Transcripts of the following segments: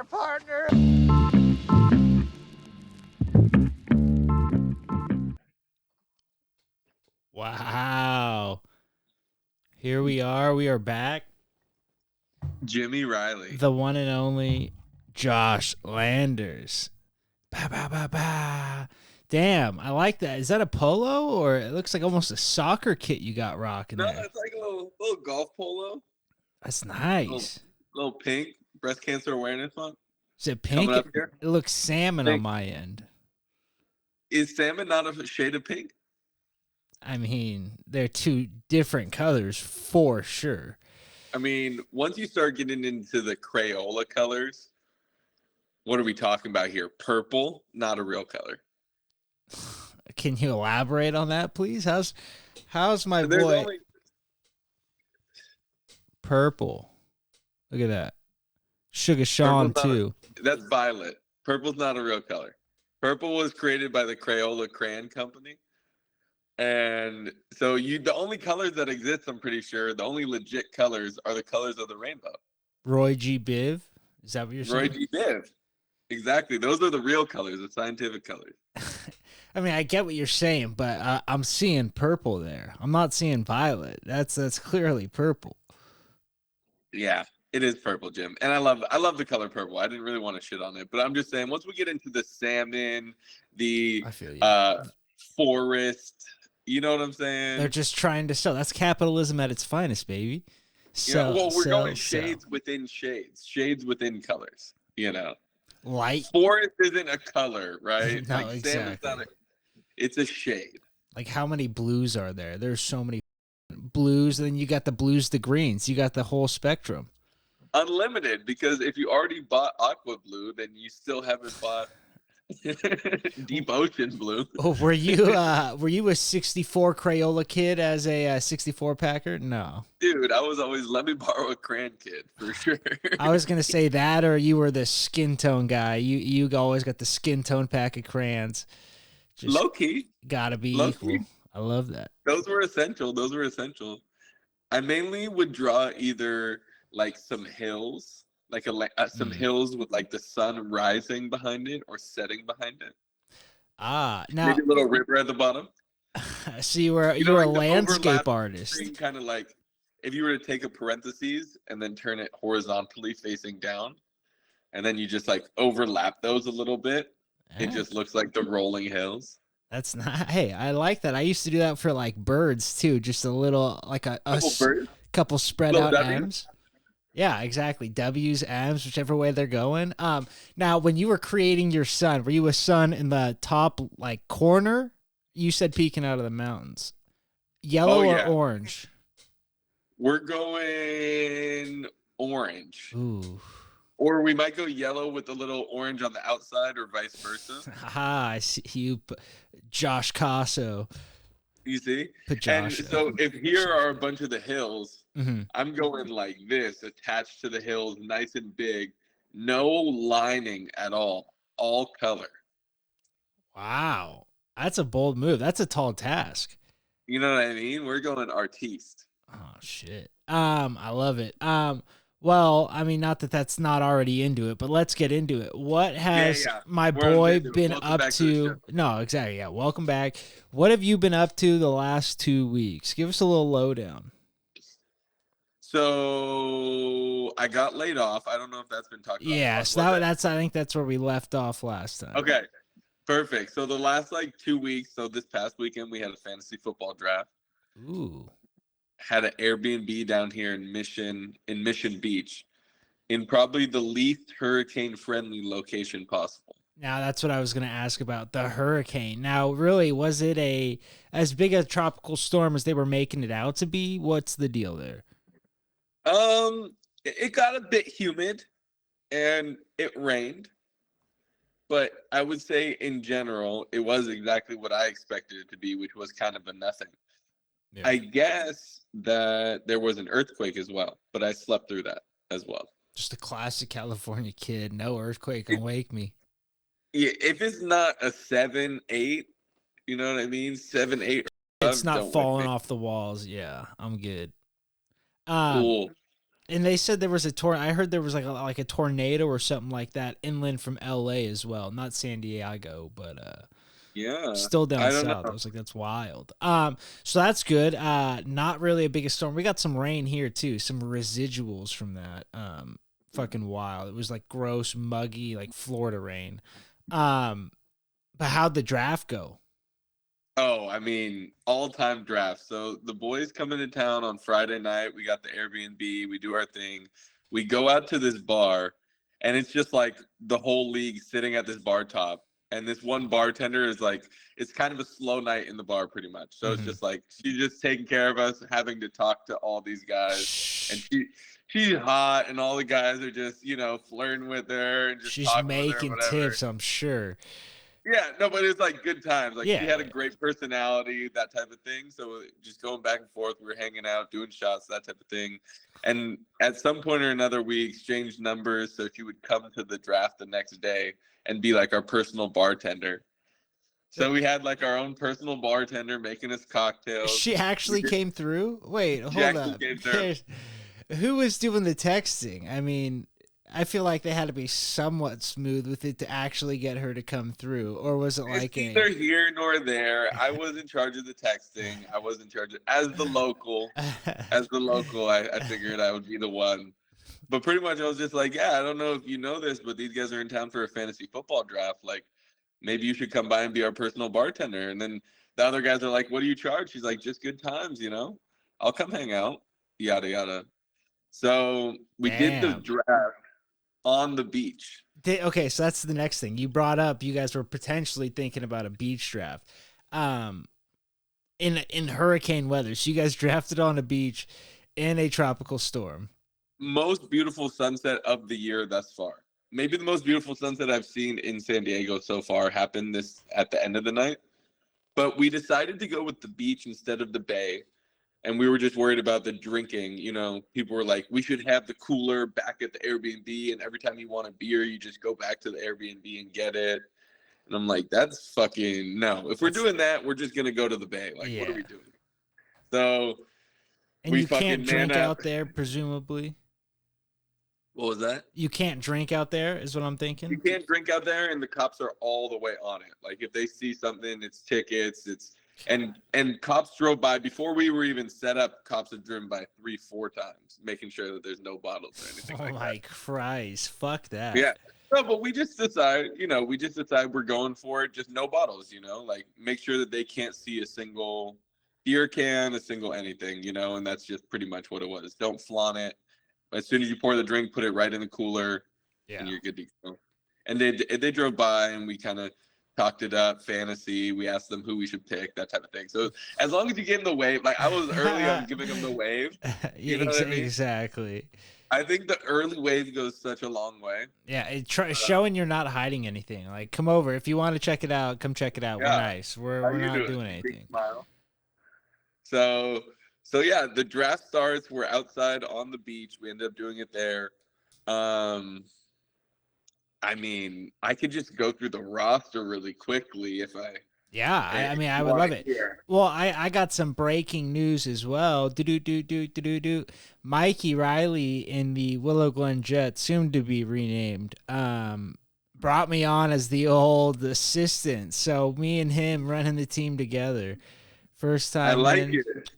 there, partner. Wow. Here we are. We are back. Jimmy Riley. The one and only Josh Landers. Bah, bah, bah, bah. Damn, I like that. Is that a polo or it looks like almost a soccer kit you got rocking No, there? it's like a little golf polo. That's nice. Little pink breast cancer awareness month. Is it pink? Coming up here. It looks salmon Pink. on my end. Is salmon not a shade of pink? I mean, they're two different colors for sure. I mean, once you start getting into the Crayola colors, what are we talking about here? Purple, not a real color. Can you elaborate on that, please? How's my There's boy only purple? Look at that. Sugar Sean too. That's violet. Purple's not a real color. Purple was created by the Crayola Crayon Company. And so the only colors that exist, I'm pretty sure, the only legit colors are the colors of the rainbow. ROYGBV? Is that what you're saying? ROYGBV. Exactly. Those are the real colors, the scientific colors. I mean, I get what you're saying, but I'm seeing purple there. I'm not seeing violet. That's clearly purple. Yeah, it is purple, Jim. And I love the color purple. I didn't really want to shit on it, but I'm just saying once we get into the salmon, the I feel you. forest, you know what I'm saying? They're just trying to sell. That's capitalism at its finest, baby. Well, we're going shades within shades, shades within colors, you know. Light. Forest isn't a color, right? No, like exactly. It's a shade. Like how many blues are there? There's so many blues, and then you got the blues, the greens. You got the whole spectrum. Unlimited, because if you already bought aqua blue, then you still haven't bought deep ocean blue. Oh, were you a 64 Crayola kid as a 64 packer? No. Dude, I was always let me borrow a crayon kid for sure. I was gonna say that, or you were the skin tone guy. You always got the skin tone pack of crayons. Just low key. Gotta be Low equal. key. I love that. Those were essential. I mainly would draw either like some hills, like some hills with like the sun rising behind it or setting behind it. Now maybe a little river at the bottom. So you were a landscape artist. Kind of like if you were to take a parentheses and then turn it horizontally facing down, and then you just like overlap those a little bit. It just looks like the rolling hills. That's not. Hey, I like that. I used to do that for like birds too. Just a little, like a couple spread out M's. Yeah, exactly. W's, M's, whichever way they're going. Now, when you were creating your sun, were you a sun in the top like corner? You said peeking out of the mountains. Yellow or orange? We're going orange. Ooh. Or we might go yellow with a little orange on the outside, or vice versa. Haha, I see you, Joshcasso. You see? And so if here are a bunch of the hills, I'm going like this, attached to the hills, nice and big, no lining at all color. Wow. That's a bold move. That's a tall task. You know what I mean? We're going artiste. Oh, shit. I love it. Well, I mean, not that that's not already into it, but let's get into it. What has my boy been up to? No, exactly. Yeah, welcome back. What have you been up to the last 2 weeks? Give us a little lowdown. So I got laid off. I don't know if that's been talked about. Yeah, so I think that's where we left off last time. Okay, perfect. So the last like 2 weeks, so this past weekend we had a fantasy football draft. Ooh. Had an Airbnb down here in Mission Beach, in probably the least hurricane-friendly location possible. Now, that's what I was going to ask about, the hurricane. Now, really, was it as big a tropical storm as they were making it out to be? What's the deal there? It got a bit humid, and it rained. But I would say, in general, it was exactly what I expected it to be, which was kind of a nothing. Yeah. I guess that there was an earthquake as well, but I slept through that as well. Just a classic California kid. No earthquake can wake me. Yeah, if it's not a 7, 8, you know what I mean? 7, 8. It's not falling off the walls. Yeah, I'm good. Cool. And they said there was I heard there was like a tornado or something like that inland from LA as well. Not San Diego, but yeah, still down I don't south. know. I was like, that's wild. So that's good. Not really a big storm. We got some rain here too. Some residuals from that. Fucking wild. It was like gross, muggy, like Florida rain. But how'd the draft go? Oh, I mean, all-time draft. So the boys come into town on Friday night. We got the Airbnb. We do our thing. We go out to this bar, and it's just like the whole league sitting at this bar top. And this one bartender is like, it's kind of a slow night in the bar, pretty much. So it's just like she's just taking care of us, having to talk to all these guys, and she's hot, and all the guys are just flirting with her and just she's talking making with her, whatever. tips, I'm sure. Yeah, no, but it's like good times. Like Yeah, she had a great personality, that type of thing. So just going back and forth, we were hanging out, doing shots, that type of thing. And at some point or another, we exchanged numbers. So she would come to the draft the next day and be like our personal bartender. So we had like our own personal bartender making us cocktails. She actually came through? Wait, hold up. Who was doing the texting? I mean, I feel like they had to be somewhat smooth with it to actually get her to come through, or was it like neither here nor there? I was in charge of the texting. I was in charge of as the local. I figured I would be the one. But pretty much, I was just like, yeah, I don't know if you know this, but these guys are in town for a fantasy football draft. Like, maybe you should come by and be our personal bartender. And then the other guys are like, what do you charge? She's like, just good times, I'll come hang out. Yada yada. So we did the draft on the beach. Okay, so that's the next thing. You brought up you guys were potentially thinking about a beach draft. In hurricane weather. So you guys drafted on a beach in a tropical storm. Most beautiful sunset of the year thus far. Maybe the most beautiful sunset I've seen in San Diego so far happened at the end of the night. But we decided to go with the beach instead of the bay. And we were just worried about the drinking. People were like, we should have the cooler back at the Airbnb. And every time you want a beer, you just go back to the Airbnb and get it. And I'm like, that's fucking no. If we're doing that, we're just going to go to the bay. Like, What are we doing? So and you can't drink out there, presumably. What was that? You can't drink out there is what I'm thinking. You can't drink out there, and the cops are all the way on it. Like, if they see something, it's tickets, and cops drove by before we were even set up. Cops have driven by 3-4 times, making sure that there's no bottles or anything like that. Oh my Christ, fuck that. Yeah, no, but we just decide, we're going for it. Just no bottles, like make sure that they can't see a single beer can, a single anything, and that's just pretty much what it was. Don't flaunt it. As soon as you pour the drink, put it right in the cooler, and you're good to go. And they drove by, and we kind of talked it up, fantasy. We asked them who we should pick, that type of thing. So as long as you give them the wave, like I was early on giving them the wave. You know what I mean? Exactly. I think the early wave goes such a long way. Yeah, showing you're not hiding anything. Like, come over if you want to check it out. Come check it out. Yeah. We're nice. We're not doing anything. So yeah, the draft starts. We're outside on the beach. We ended up doing it there. I mean, I could just go through the roster really quickly if I. Yeah, I would love it. Well, I got some breaking news as well. Mikey Riley in the Willow Glen Jets, soon to be renamed, brought me on as the old assistant. So me and him running the team together. First time. I like it.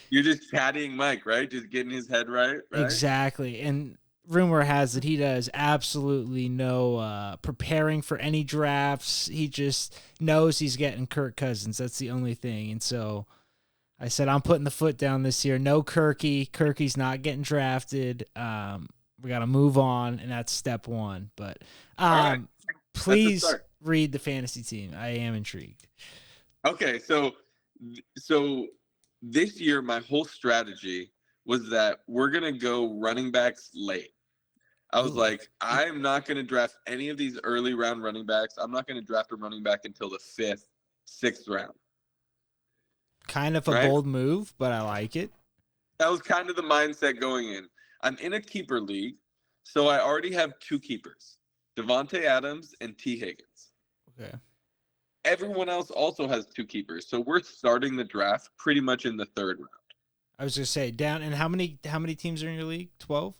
You're just caddying Mike, right? Just getting his head right? Exactly. And rumor has it he does absolutely no preparing for any drafts. He just knows he's getting Kirk Cousins. That's the only thing. And so I said, I'm putting the foot down this year. No Kirky. Kirky's not getting drafted. We got to move on, and that's step one. But please read the fantasy team. I am intrigued. Okay, so this year my whole strategy was that we're going to go running backs late. I was like, I'm not going to draft any of these early round running backs. I'm not going to draft a running back until the 5th, 6th round. Kind of a bold move, but I like it. That was kind of the mindset going in. I'm in a keeper league, so I already have 2 keepers, Devontae Adams and T. Higgins. Okay. Everyone else also has 2 keepers, so we're starting the draft pretty much in the 3rd round. I was gonna say down. And how many teams are in your league? 12?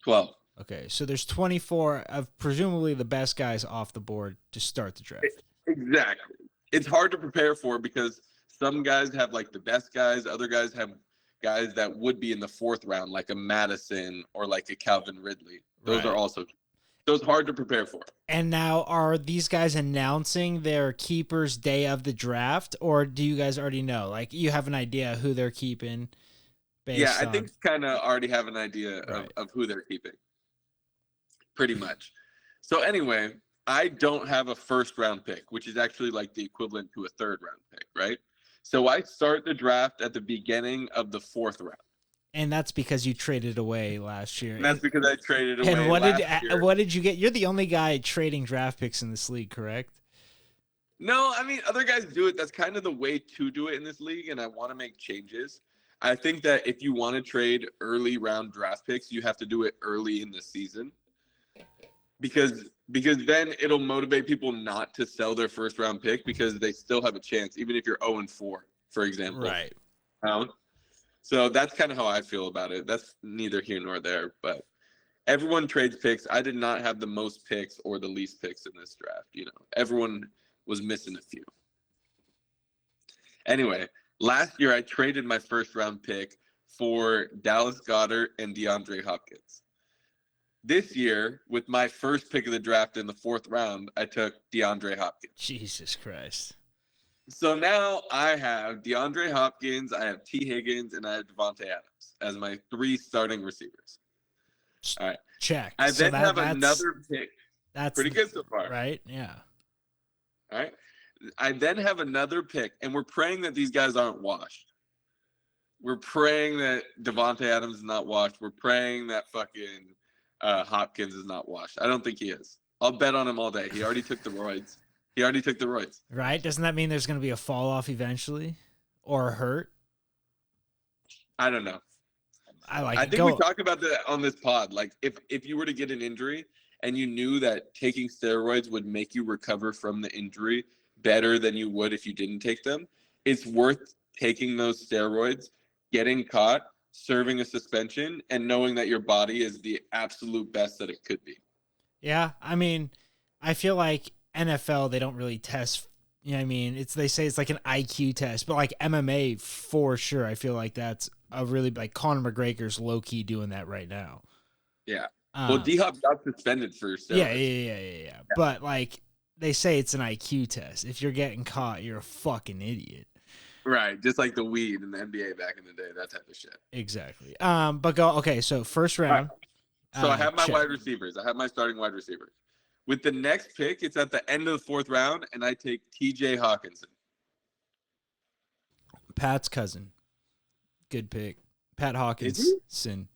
12. Okay, so there's 24 of presumably the best guys off the board to start the draft. Exactly. It's hard to prepare for because some guys have like the best guys, other guys have guys that would be in the 4th round, like a Madison or like a Calvin Ridley. Those are also, so it's hard to prepare for. And now, are these guys announcing their keepers day of the draft, or do you guys already know? Like, you have an idea who they're keeping? Yeah, I think kind of already have an idea of who they're keeping. Pretty much. So anyway, I don't have a 1st round pick, which is actually like the equivalent to a 3rd round pick, right? So I start the draft at the beginning of the 4th round. And that's because you traded away last year. And that's because I traded away. And what did you get? You're the only guy trading draft picks in this league, correct? No, I mean, other guys do it. That's kind of the way to do it in this league, and I want to make changes. I think that if you want to trade early round draft picks, you have to do it early in the season. Because then it'll motivate people not to sell their 1st round pick because they still have a chance, even if you're 0-4, for example. Right. So that's kind of how I feel about it. That's neither here nor there, but everyone trades picks. I did not have the most picks or the least picks in this draft. You know, everyone was missing a few. Anyway, last year I traded my 1st round pick for Dallas Goedert and DeAndre Hopkins. This year, with my 1st pick of the draft in the 4th round, I took DeAndre Hopkins. Jesus Christ. So now I have DeAndre Hopkins, I have T. Higgins, and I have Devontae Adams as my 3 starting receivers. All right. Check. I then have another pick. That's pretty good so far. Right? Yeah. All right. I then have another pick, and we're praying that these guys aren't washed. We're praying that Devontae Adams is not washed. We're praying that fucking Hopkins is not washed. I don't think he is. I'll bet on him all day. He already took the roids. Right? Doesn't that mean there's going to be a fall off eventually, or a hurt? I don't know. I think we talked about that on this pod. Like, if you were to get an injury and you knew that taking steroids would make you recover from the injury better than you would if you didn't take them, it's worth taking those steroids, getting caught, serving a suspension, and knowing that your body is the absolute best that it could be. Yeah, I mean, I feel like NFL, they don't really test, you know what I mean? They say it's like an IQ test, but like MMA for sure, I feel like that's a really, like Conor McGregor's low-key doing that right now. Yeah. Well, D-Hop got suspended for steroids. Yeah. But like, they say it's an IQ test. If you're getting caught, you're a fucking idiot. Right, just like the weed in the NBA back in the day, that type of shit. Exactly. But okay, so 1st round. Right. So I have my wide receivers. I have my starting wide receivers. With the next pick, it's at the end of the 4th round, and I take T.J. Hawkinson. Pat's cousin. Good pick. Pat Hawkinson.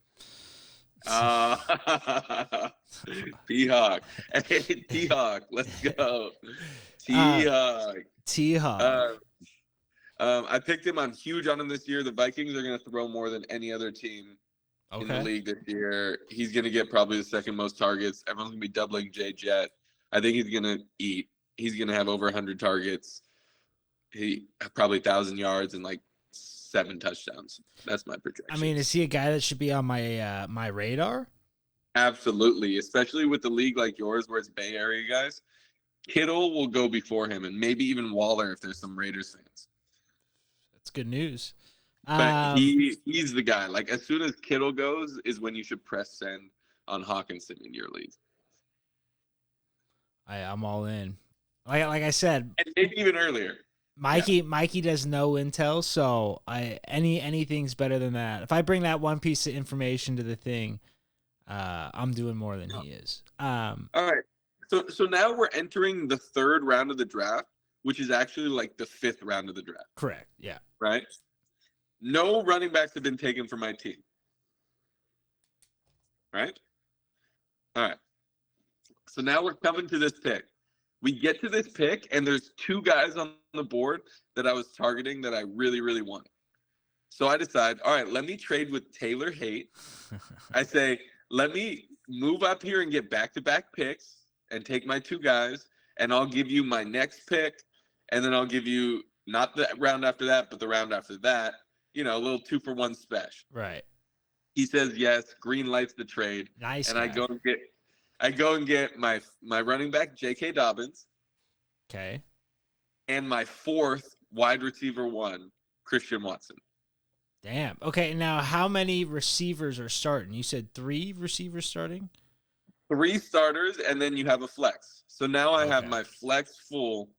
T-Hawk. Hey, T-Hawk. Let's go. T-Hawk. T-Hawk. I picked him. I'm huge on him this year. The Vikings are going to throw more than any other team in the league this year. He's going to get probably the 2nd most targets. Everyone's going to be doubling J Jet. I think he's going to eat. He's going to have over 100 targets. He probably 1,000 yards and like 7 touchdowns. That's my projection. I mean, is he a guy that should be on my my radar? Absolutely, especially with the league like yours where it's Bay Area guys. Kittle will go before him, and maybe even Waller if there's some Raiders fans. That's good news. But he's the guy. Like, as soon as Kittle goes is when you should press send on Hawkinson in your league. I'm all in. Like I said, and maybe even earlier. Mikey does no intel, so anything's better than that. If I bring that one piece of information to the thing, I'm doing more than he is. All right. So now we're entering the 3rd round of the draft, which is actually like the 5th round of the draft. Correct. Yeah. Right? No running backs have been taken from my team. Right? All right. So now we're coming to this pick. We get to this pick, and there's 2 guys on the board that I was targeting that I really, really wanted. So I decide, all right, let me trade with Taylor Haight. I say, let me move up here and get back-to-back picks and take my 2 guys, and I'll give you my next pick, and then I'll give you not the round after that, but the round after that, a little 2-for-1 special. Right. He says yes, green lights the trade. Nice. And guy. I go and get my running back, J.K. Dobbins. Okay. And my 4th wide receiver 1, Christian Watson. Damn. Okay, now how many receivers are starting? You said 3 receivers starting? 3 starters, and then you have a flex. So now I have my flex full.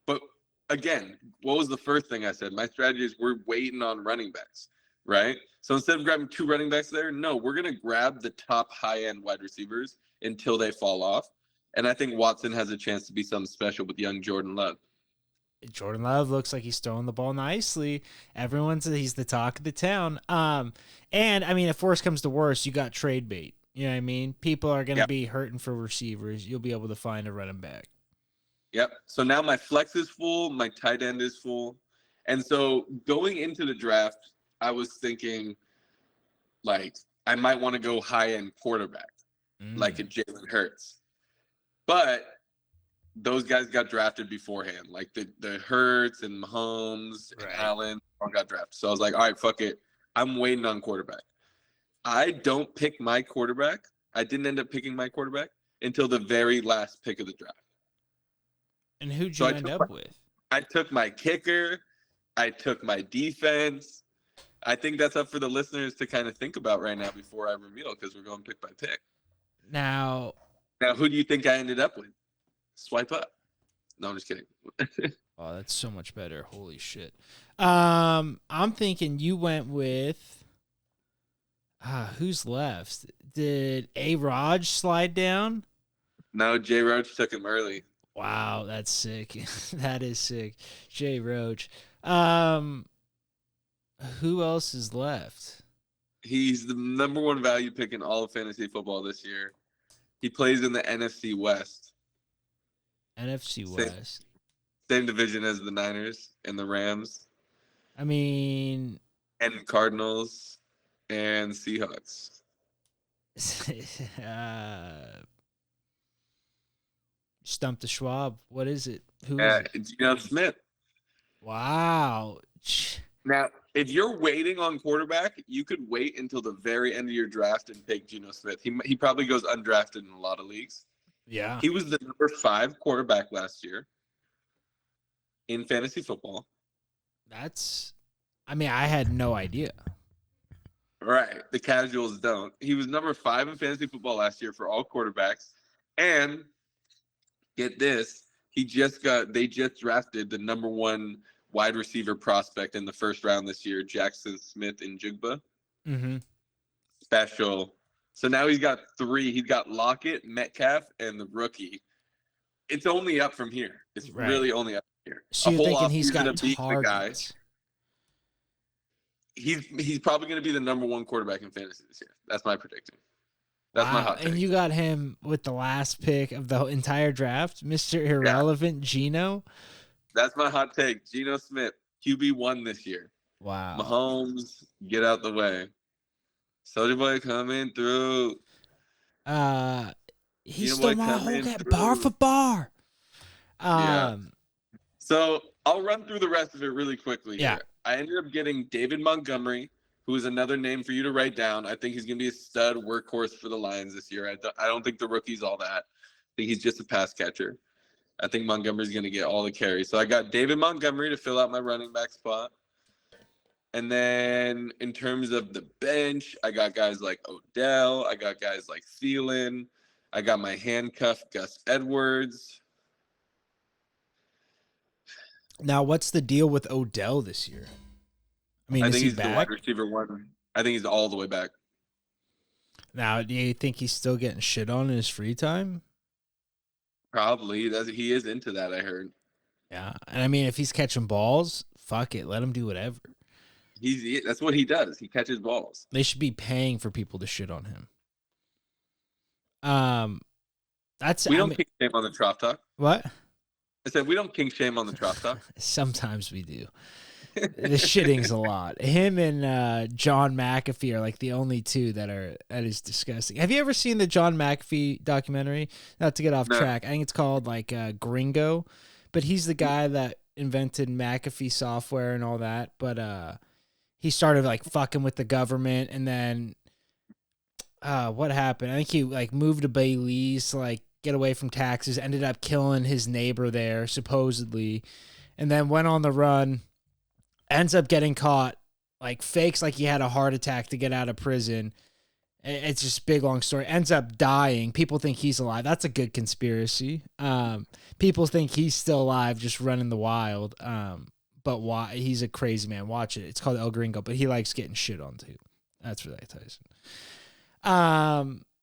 But again, what was the first thing I said? My strategy is we're waiting on running backs, right? So instead of grabbing 2 running backs there, no, we're going to grab the top high-end wide receivers until they fall off. And I think Watson has a chance to be something special with young Jordan Love. Jordan Love looks like he's throwing the ball nicely. Everyone says he's the talk of the town. And I mean, if worse comes to worse, you got trade bait. You know what I mean? People are going to be hurting for receivers. You'll be able to find a running back. Yep. So now my flex is full. My tight end is full. And so going into the draft, I was thinking, like, I might want to go high-end quarterback, like a Jalen Hurts. But those guys got drafted beforehand. Like the Hurts and Mahomes and Allen all got drafted. So I was like, all right, fuck it. I'm waiting on quarterback. I don't pick my quarterback. I didn't end up picking my quarterback until the very last pick of the draft. And who'd you end up with? I took my kicker. I took my defense. I think that's up for the listeners to kind of think about right now before I reveal, because we're going pick by pick. Now, who do you think I ended up with? Swipe up. No, I'm just kidding. Oh, that's so much better. Holy shit. I'm thinking you went with who's left? Did A-Raj slide down? No, J. Roach took him early. Wow, that's sick. That is sick. J. Roach. Who else is left? He's the number 1 value pick in all of fantasy football this year. He plays in the NFC West. NFC West. Same division as the Niners and the Rams. I mean... And Cardinals and Seahawks. Stump the Schwab. What is it? Who is it? It's Geno Smith. Wow. Now, if you're waiting on quarterback, you could wait until the very end of your draft and pick Geno Smith. He probably goes undrafted in a lot of leagues. Yeah. He was the number 5 quarterback last year in fantasy football. I had no idea. Right. The casuals don't. He was number 5 in fantasy football last year for all quarterbacks. And get this, they just drafted the number 1 wide receiver prospect in the first round this year, Jackson Smith-Njigba. Mm-hmm. Special. So now he's got 3. He's got Lockett, Metcalf, and the rookie. It's only up from here. It's really only up from here. So you're thinking he's got targets. He's probably going to be the number 1 quarterback in fantasy this year. That's my prediction. That's my hot take. And you got him with the last pick of the entire draft, Mr. Irrelevant Geno. That's my hot take. Geno Smith, QB1 this year. Wow. Mahomes, get out the way. Soldier Boy coming through. He stole my whole game bar for bar. So I'll run through the rest of it really quickly. Yeah. Here. I ended up getting David Montgomery, who is another name for you to write down. I think he's going to be a stud workhorse for the Lions this year. I don't think the rookie's all that. I think he's just a pass catcher. I think Montgomery's going to get all the carries. So I got David Montgomery to fill out my running back spot. And then in terms of the bench, I got guys like Odell. I got guys like Thielen. I got my handcuff Gus Edwards. Now, what's the deal with Odell this year? I mean, I is think he he's back? the wide receiver 1. I think he's all the way back. Now, do you think he's still getting shit on in his free time? Probably. He is into that, I heard. Yeah. And I mean, if he's catching balls, fuck it. Let him do whatever. That's what he does. He catches balls. They should be paying for people to shit on him. We don't kink shame on the Trough Talk. What? I said we don't kink shame on the Trough Talk. Sometimes we do. The shitting's a lot. Him and John McAfee are like the only 2 that is disgusting. Have you ever seen the John McAfee documentary? Not to get off track. I think it's called like Gringo, but he's the guy that invented McAfee software and all that. But he started like fucking with the government, and then what happened? I think he like moved to Belize to like get away from taxes, ended up killing his neighbor there, supposedly, and then went on the run, ends up getting caught, like fakes like he had a heart attack to get out of prison. It's just a big, long story. Ends up dying. People think he's alive. That's a good conspiracy. People think he's still alive, just running the wild. But why? He's a crazy man. Watch it. It's called El Gringo, but he likes getting shit on too. That's really Tyson.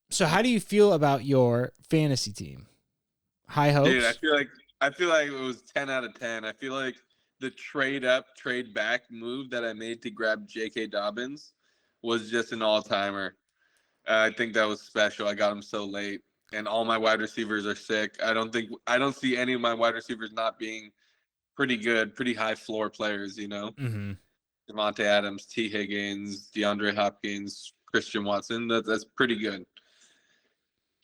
So how do you feel about your fantasy team? High hopes? Dude, I feel like it was 10 out of 10. I feel like the trade up, trade back move that I made to grab J.K. Dobbins was just an all-timer. I think that was special. I got him so late, and all my wide receivers are sick. I don't see any of my wide receivers not being pretty good, pretty high floor players. You know, Devontae Adams, T. Higgins, DeAndre Hopkins, Christian Watson. That's pretty good.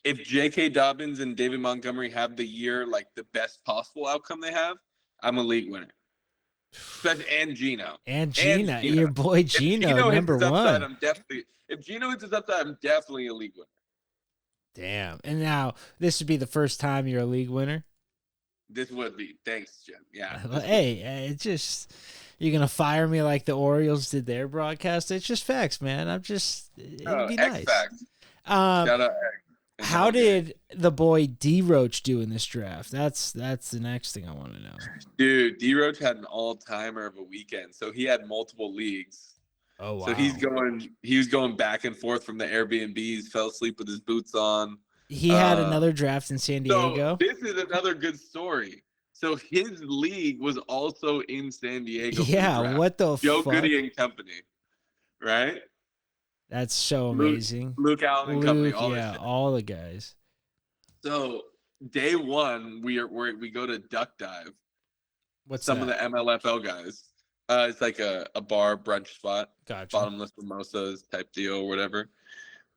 If J.K. Dobbins and David Montgomery have the year like the best possible outcome they have, I'm a league winner. And Gino. Your boy Gino, number one. If Gino hits his upside, I'm definitely a league winner. Damn. And now, this would be the first time you're a league winner? This would be. Thanks, Jim. Yeah. Hey, it just... You're going to fire me like the Orioles did their broadcast? It's just facts, man. I'm just... It'd be nice. Facts. Shout out X. How did the boy D-Roach do in this draft? That's the next thing I want to know. Dude, D-Roach had an all-timer of a weekend. So he had multiple leagues. Oh, wow. So he was going back and forth from the Airbnbs, fell asleep with his boots on. He had another draft in San Diego. So this is another good story. So his league was also in San Diego. Yeah, what the Joe fuck? Goody and Company, right? That's so amazing. Luke Allen and Company, all the guys. So day one, we go to Duck Dive. What's some that? of the MLFL guys? It's like a bar brunch spot. Gotcha. Bottomless mimosas type deal or whatever.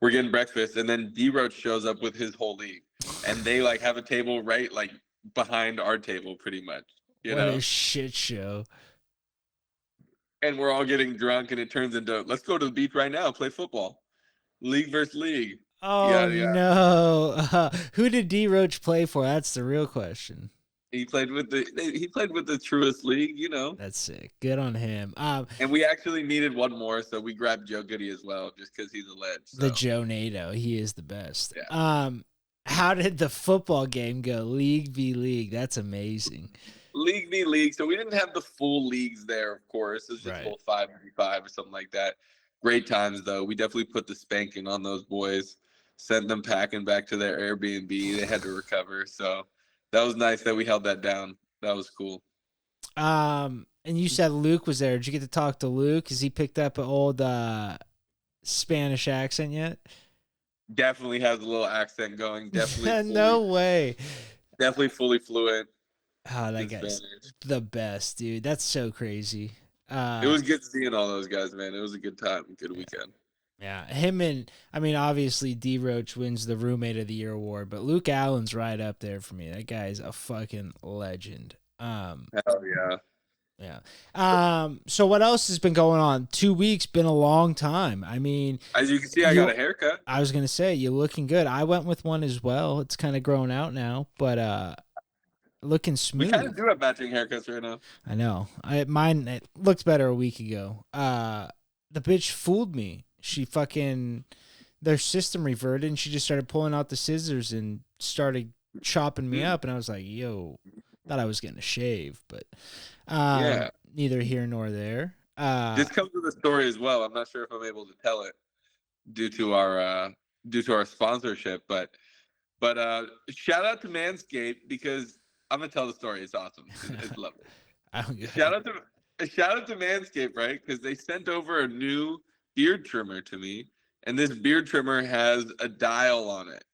We're getting breakfast, and then D-Roach shows up with his whole league, and they like have a table right like behind our table, pretty much. What a shit show. And we're all getting drunk, and it turns into, let's go to the beach right now, play football. League versus league. Oh, no. Who did D-Roach play for? That's the real question. He played with the truest league, you know. That's sick. Good on him. And we actually needed one more, so we grabbed Joe Goody as well, just because he's a ledge. So. The Joe Nato. He is the best. Yeah. How did the football game go? League v. league. That's amazing. League v. league. So we didn't have the full leagues there, of course. It was just a little 5v5 or something like that. Great times, though. We definitely put the spanking on those boys, sent them packing back to their Airbnb. They had to recover. So that was nice that we held that down. That was cool. And you said Luke was there. Did you get to talk to Luke? Has he picked up an old Spanish accent yet? Definitely has a little accent going. Definitely. No way. Definitely fully fluent. Oh, that guy's the best, dude. That's so crazy. It was good seeing all those guys, man. It was a good time, good weekend. Yeah, him and obviously D-Roach wins the Roommate of the Year award, but Luke Allen's right up there for me. That guy's a fucking legend. Hell yeah. Yeah. So what else has been going on? 2 weeks been a long time. I mean, as you can see, I got a haircut. I was gonna say you're looking good. I went with one as well. It's kind of grown out now, but looking smooth. We kind of do have matching haircuts right now. I know. Mine it looked better a week ago. The bitch fooled me. She their system reverted, and she just started pulling out the scissors and started chopping me up, and I was like, yo, thought I was getting a shave, but neither here nor there. This comes with a story as well. I'm not sure if I'm able to tell it due to our sponsorship, but shout out to MANSCAPED, because I'm gonna tell the story. It's awesome. It's lovely. Shout out to MANSCAPED, right? Because they sent over a new beard trimmer to me, and this beard trimmer has a dial on it,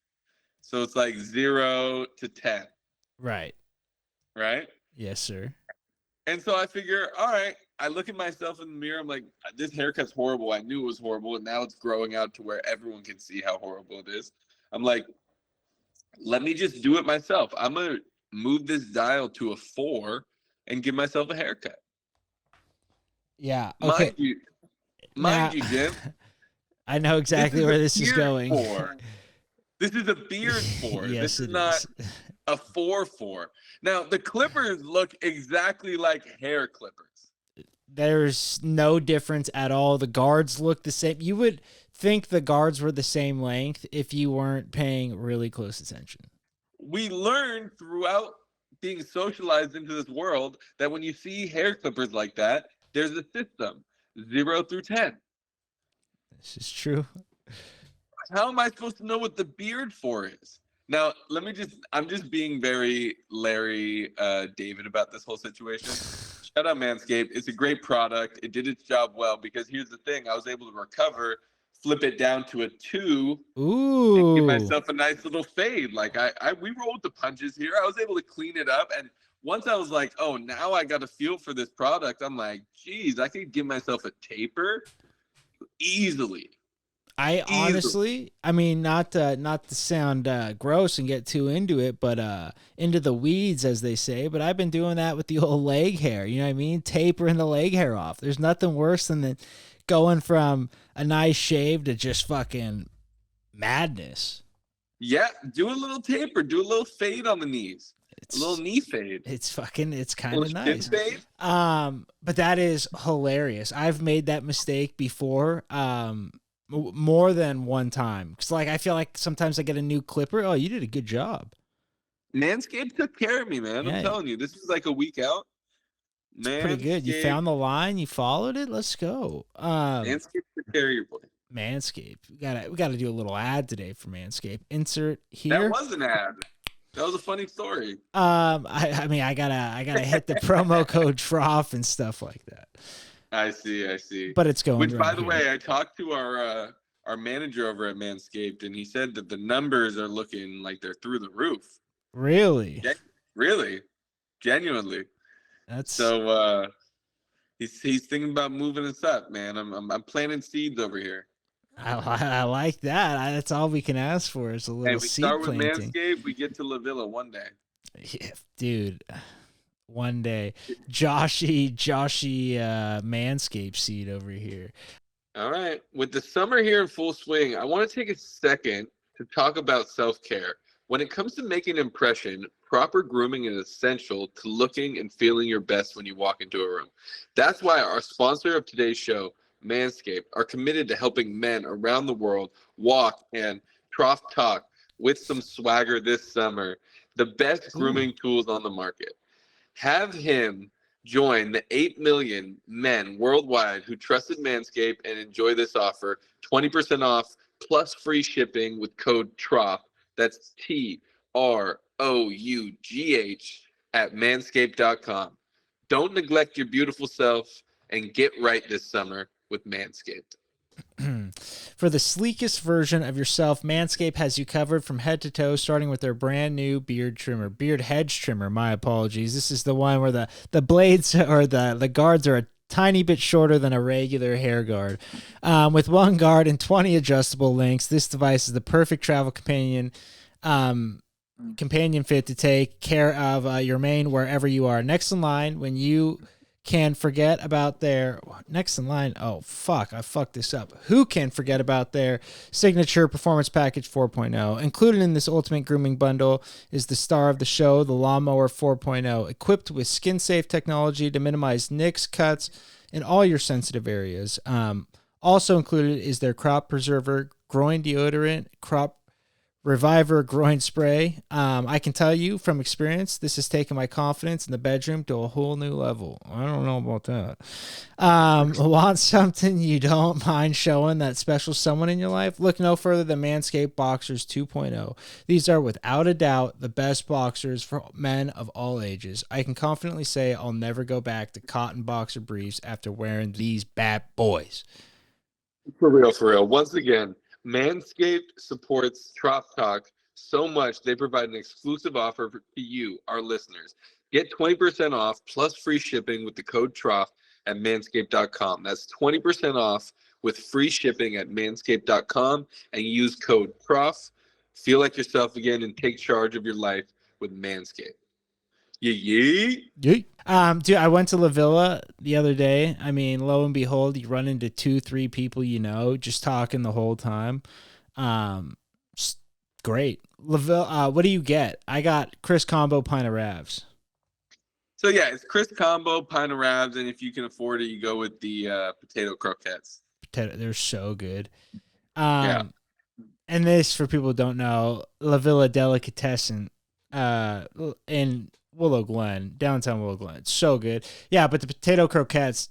so it's like 0 to 10. Right. Yes, sir. And so I figure, all right, I look at myself in the mirror. I'm like, this haircut's horrible. I knew it was horrible, and now it's growing out to where everyone can see how horrible it is. I'm like, let me just do it myself. I'm going to move this dial to a 4 and give myself a haircut. Yeah. Okay. Mind you, Jim. I know exactly where this is going. This is a beard for. Yes, this is not a 4-4. Now, the clippers look exactly like hair clippers. There's no difference at all. The guards look the same. You would think the guards were the same length if you weren't paying really close attention. We learned throughout being socialized into this world that when you see hair clippers like that, there's a system, 0 through 10. This is true. How am I supposed to know what the beard for is? Now, I'm just being very Larry David about this whole situation. Shout out Manscaped. It's a great product. It did its job well because here's the thing. I was able to recover, flip it down to a 2, and give myself a nice little fade. Like we rolled the punches here. I was able to clean it up. And once I was like, oh, now I got a feel for this product. I'm like, geez, I could give myself a taper easily. Honestly, I mean, not to sound gross and get too into it, but into the weeds, as they say. But I've been doing that with the old leg hair. You know what I mean? Tapering the leg hair off. There's nothing worse than going from a nice shave to just fucking madness. Yeah, do a little taper. Do a little fade on the knees. A little knee fade. It's kind of nice. But that is hilarious. I've made that mistake before. More than one time. Because, like, I feel like sometimes I get a new clipper. Oh, you did a good job. Manscaped took care of me, man. Yeah. I'm telling you. This is like a week out. It's pretty good. You found the line. You followed it. Let's go. Manscaped took care of your boy. Manscaped. We gotta do a little ad today for Manscaped. Insert here. That was an ad. That was a funny story. I mean, I gotta hit the promo code Trough and stuff like that. I see. But it's going. Which, by the way, I talked to our manager over at Manscaped, and he said that the numbers are looking like they're through the roof. Really? Really? Genuinely. That's so. He's thinking about moving us up, man. I'm planting seeds over here. I like that. That's all we can ask for is a little seed planting. We start with Manscaped, we get to La Villa one day. Yeah, dude. One day, Joshy, Manscaped seed over here. All right. With the summer here in full swing, I want to take a second to talk about self-care. When it comes to making an impression, proper grooming is essential to looking and feeling your best when you walk into a room. That's why our sponsor of today's show, Manscaped, are committed to helping men around the world walk and trough talk with some swagger this summer. The best grooming tools on the market. Have him join the 8 million men worldwide who trusted Manscaped and enjoy this offer. 20% off plus free shipping with code TROUGH. That's TROUGH at manscaped.com. Don't neglect your beautiful self and get right this summer with Manscaped. For the sleekest version of yourself, Manscaped has you covered from head to toe, starting with their brand new beard hedge trimmer. My apologies. This is the one where the blades or the guards are a tiny bit shorter than a regular hair guard. With one guard and 20 adjustable lengths, this device is the perfect travel companion fit to take care of your mane wherever you are. Next in line, when you can forget about their next in line. Oh, fuck. I fucked this up. Who can forget about their signature performance package 4.0? Included in this ultimate grooming bundle is the star of the show, the Lawnmower 4.0, equipped with skin safe technology to minimize nicks, cuts, in all your sensitive areas. Also included is their crop preserver, groin deodorant, crop Reviver groin spray. I can tell you from experience, this has taken my confidence in the bedroom to a whole new level. I don't know about that. Want something you don't mind showing that special someone in your life? Look no further than Manscaped Boxers 2.0. These are without a doubt the best boxers for men of all ages. I can confidently say I'll never go back to cotton boxer briefs after wearing these bad boys. For real. Once again, Manscaped supports Trough Talk so much they provide an exclusive offer to you, our listeners. Get 20% off plus free shipping with the code TROUGH at manscaped.com. That's 20% off with free shipping at manscaped.com and use code TROUGH. Feel like yourself again and take charge of your life with Manscaped. Yeah. Dude, I went to La Villa the other day. I mean, lo and behold, you run into 2-3 people just talking the whole time. Great. La Villa, what do you get? I got Chris Combo Pint of Ravs. So yeah, it's Chris Combo Pint of Ravs, and if you can afford it, you go with the potato croquettes. They're so good. Yeah. And this, for people who don't know, La Villa Delicatessen in Willow Glen, downtown Willow Glen. It's so good. Yeah, but the potato croquettes,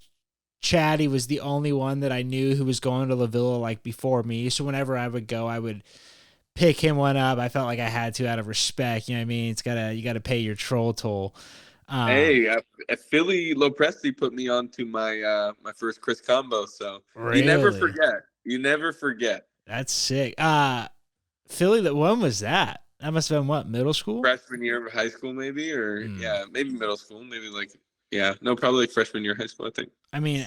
Chatty was the only one that I knew who was going to La Villa like before me. So whenever I would go, I would pick him one up. I felt like I had to out of respect. You know what I mean? You gotta pay your troll toll. Hey, Philly Lopresti put me on to my my first Chris Combo, so really? You never forget. You never forget. That's sick. Philly, when was that? That must have been what, middle school? Freshman year of high school, maybe, or yeah, maybe middle school, maybe probably like freshman year of high school, I think. I mean,